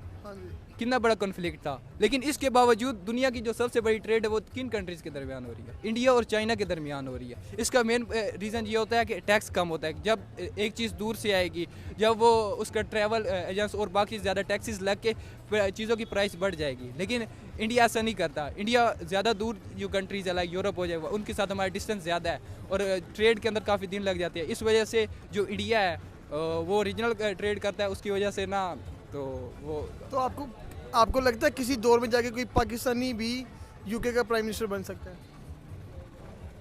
कितना बड़ा कॉन्फ्लिक्ट था। लेकिन इसके बावजूद दुनिया की जो सबसे बड़ी ट्रेड है वो किन कंट्रीज़ के दरमियान हो रही है? इंडिया और चाइना के दरमियान हो रही है। इसका मेन रीज़न ये होता है कि टैक्स कम होता है। जब एक चीज़ दूर से आएगी, जब वो उसका ट्रैवल एजेंस और बाकी ज़्यादा टैक्सेस लग के चीज़ों की प्राइस बढ़ जाएगी। लेकिन इंडिया ऐसा नहीं करता। इंडिया ज़्यादा दूर जो कंट्रीज़ है लाइक यूरोप हो जाए, उनके साथ हमारा डिस्टेंस ज़्यादा है, और ट्रेड के अंदर काफ़ी दिन लग जाते हैं। इस वजह से जो इंडिया है वो रीजनल ट्रेड करता है, उसकी वजह से ना तो आपको लगता है किसी दौर में जाके कोई पाकिस्तानी भी यूके का प्राइम मिनिस्टर बन सकता है?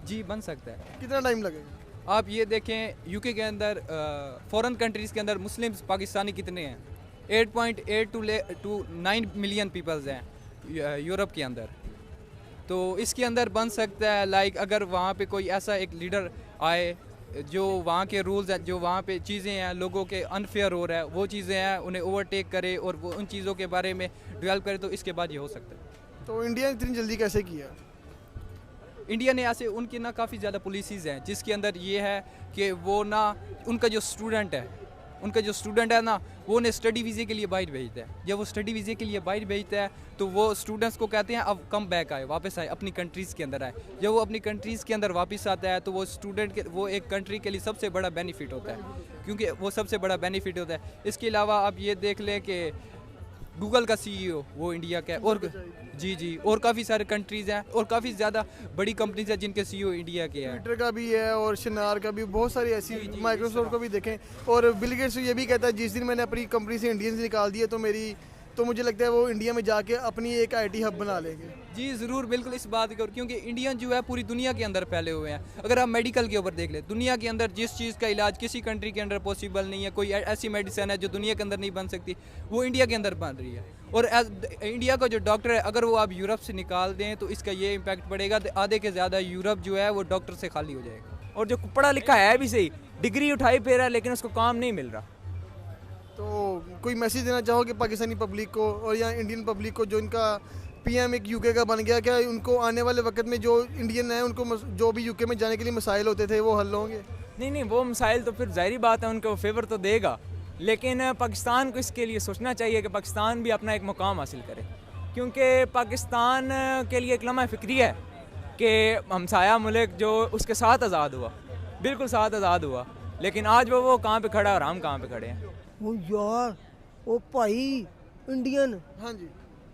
जी बन सकता है। कितना टाइम लगेगा? आप ये देखें, यूके के अंदर फॉरेन कंट्रीज़ के अंदर मुस्लिम्स पाकिस्तानी कितने हैं? 8.8 to 9 मिलियन पीपल्स हैं यूरोप के अंदर। तो इसके अंदर बन सकता है, लाइक अगर वहाँ पे कोई ऐसा एक लीडर आए जो वहाँ के रूल्स हैं, जो वहाँ पे चीज़ें हैं, लोगों के अनफेयर हो रहा है, वो चीज़ें हैं, उन्हें ओवरटेक करे और वो उन चीज़ों के बारे में डेवलप करे, तो इसके बाद ये हो सकता है। तो इंडिया ने इतनी जल्दी कैसे किया? इंडिया ने ऐसे उनकी ना काफ़ी ज़्यादा पॉलिसीज़ हैं, जिसके अंदर ये है कि वो ना उनका जो स्टूडेंट है ना, वो उन्हें स्टडी वीज़े के लिए बाहर भेजता है। जब वो स्टडी वीज़े के लिए बाहर भेजता है तो वो स्टूडेंट्स को कहते हैं अब कम बैक आए, वापस आए, अपनी कंट्रीज़ के अंदर आए। जब वो अपनी कंट्रीज़ के अंदर वापस आता है तो वो स्टूडेंट के वो एक कंट्री के लिए सबसे बड़ा बेनिफिट होता है, क्योंकि वो सबसे बड़ा बेनिफिट होता है। इसके अलावा आप ये देख लें कि गूगल का CEO वो इंडिया का है, और जी और काफ़ी सारे कंट्रीज़ हैं और काफ़ी ज़्यादा बड़ी कंपनीज हैं जिनके CEO इंडिया के हैं। ट्विटर का भी है और शिनार का भी, बहुत सारी ऐसी, माइक्रोसॉफ्ट को भी देखें। और बिल गेट्स ये भी कहता है जिस दिन मैंने अपनी कंपनी से इंडियंस निकाल दिए तो मुझे लगता है वो इंडिया में जाके अपनी एक IT हब बना लेंगे। जी ज़रूर, बिल्कुल इस बात को, क्योंकि इंडियन जो है पूरी दुनिया के अंदर फैले हुए हैं। अगर आप मेडिकल के ऊपर देख लें, दुनिया के अंदर जिस चीज़ का इलाज किसी कंट्री के अंदर पॉसिबल नहीं है, कोई ऐसी मेडिसिन है जो दुनिया के अंदर नहीं बन सकती, वो इंडिया के अंदर बन रही है। और इंडिया का जो डॉक्टर है, अगर वो आप यूरोप से निकाल दें तो इसका ये इम्पैक्ट पड़ेगा, तो आधे के ज़्यादा यूरोप जो है वो डॉक्टर से खाली हो जाएगा। और जो पढ़ा लिखा है भी सही, डिग्री उठाई फिर है, लेकिन उसको काम नहीं मिल रहा। तो कोई मैसेज देना चाहोगे पाकिस्तानी पब्लिक को और या इंडियन पब्लिक को, जो इनका PM एक UK का बन गया, क्या उनको आने वाले वक्त में जो इंडियन है उनको जो भी UK में जाने के लिए मसाइल होते थे वो हल होंगे? नहीं, वो मसाइल तो फिर ज़ाहिर बात है उनको फेवर तो देगा, लेकिन पाकिस्तान को इसके लिए सोचना चाहिए कि पाकिस्तान भी अपना एक मुकाम हासिल करे, क्योंकि पाकिस्तान के लिए एक लम्हा फ़िक्री है कि हमसाया मुल्क जो उसके साथ आज़ाद हुआ, बिल्कुल साथ आज़ाद हुआ, लेकिन आज वो कहाँ पे खड़ा है और हम कहाँ पे खड़े हैं। ਉਹ ਯਾਰ ਉਹ ਭਾਈ ਇੰਡੀਅਨ ਹਾਂਜੀ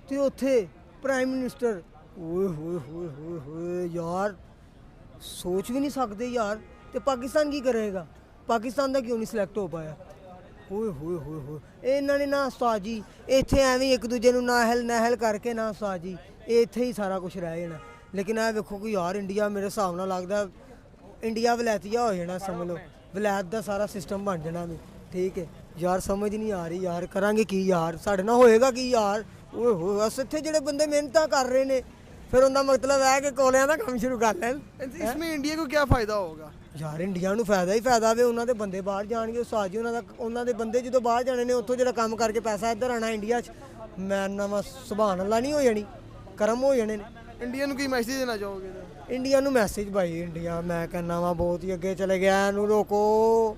ਤੇ ਉੱਥੇ ਪ੍ਰਾਈਮ ਮਿਨਿਸਟਰ ਓਏ ਹੋਏ ਹੋਏ ਹੋਏ ਹੋਏ ਯਾਰ ਸੋਚ ਵੀ ਨਹੀਂ ਸਕਦੇ ਯਾਰ ਤੇ ਪਾਕਿਸਤਾਨ ਕੀ ਕਰੇਗਾ ਪਾਕਿਸਤਾਨ ਦਾ ਕਿਉਂ ਨਹੀਂ ਸਿਲੈਕਟ ਹੋ ਪਾਇਆ ਓਏ ਹੋਏ ਹੋਏ ਹੋਏ ਇਹਨਾਂ ਨੇ ਨਾ ਉਸਤਾਦ ਜੀ ਇੱਥੇ ਐਵੇਂ ਇੱਕ ਦੂਜੇ ਨੂੰ ਨਾਹਲ ਕਰਕੇ ਨਾ ਉਸਤਾਦ ਜੀ ਇੱਥੇ ਹੀ ਸਾਰਾ ਕੁਝ ਰਹਿ ਜਾਣਾ ਲੇਕਿਨ ਇਹ ਵੇਖੋ ਕਿ ਯਾਰ ਇੰਡੀਆ ਮੇਰੇ ਹਿਸਾਬ ਨਾਲ ਲੱਗਦਾ ਇੰਡੀਆ ਵਲੈਤੀਆ ਹੋ ਜਾਣਾ ਸਮਝ ਲਓ ਵਲੈਤ ਦਾ ਸਾਰਾ ਸਿਸਟਮ ਬਣ ਜਾਣਾ ਵੀ ਠੀਕ ਹੈ ਯਾਰ ਸਮਝ ਨਹੀਂ ਆ ਰਹੀ ਯਾਰ ਕਰਾਂਗੇ ਕੀ ਯਾਰ ਸਾਡੇ ਨਾਲ ਹੋਏਗਾ ਕੀ ਯਾਰ ਓਏ ਹੋਏ ਅਸ ਇੱਥੇ ਜਿਹੜੇ ਬੰਦੇ ਮਿਹਨਤਾਂ ਕਰ ਰਹੇ ਨੇ ਫਿਰ ਉਹਦਾ ਮਤਲਬ ਹੈ ਕਿ ਕੋਲਿਆਂ ਦਾ ਕੰਮ ਸ਼ੁਰੂ ਕਰ ਲੈਣ इसमें इंडिया को क्या फ़ायदा होगा? ਯਾਰ ਇੰਡੀਆ ਨੂੰ ਫਾਇਦਾ ਹੀ ਫਾਇਦਾ ਵੇ ਉਹਨਾਂ ਦੇ ਬੰਦੇ ਬਾਹਰ ਜਾਣਗੇ ਉਸਤਾਦ ਜੀ ਉਹਨਾਂ ਦੇ ਬੰਦੇ ਜਦੋਂ ਬਾਹਰ ਜਾਣੇ ਨੇ ਉੱਥੋਂ ਜਿਹੜਾ ਕੰਮ ਕਰਕੇ ਪੈਸਾ ਇੱਧਰ ਆਣਾ ਇੰਡੀਆ 'ਚ ਮੈਂ ਨਵਾਂ ਸੁਭਾਨ ਅੱਲਾ ਨਹੀਂ ਹੋ ਜਾਣੀ ਕਰਮ ਹੋ ਜਾਣੇ ਨੇ इंडिया ਨੂੰ ਕੀ ਮੈਸੇਜ ਦੇਣਾ ਚਾਹੋਗੇ? ਇੰਡੀਆ ਨੂੰ ਮੈਸੇਜ ਭਾਈ ਇੰਡੀਆ ਮੈਂ ਕਹਿੰਦਾ ਵਾ ਬਹੁਤ ਹੀ ਅੱਗੇ ਚਲੇ ਗਿਆ ਇਹਨੂੰ ਰੋਕੋ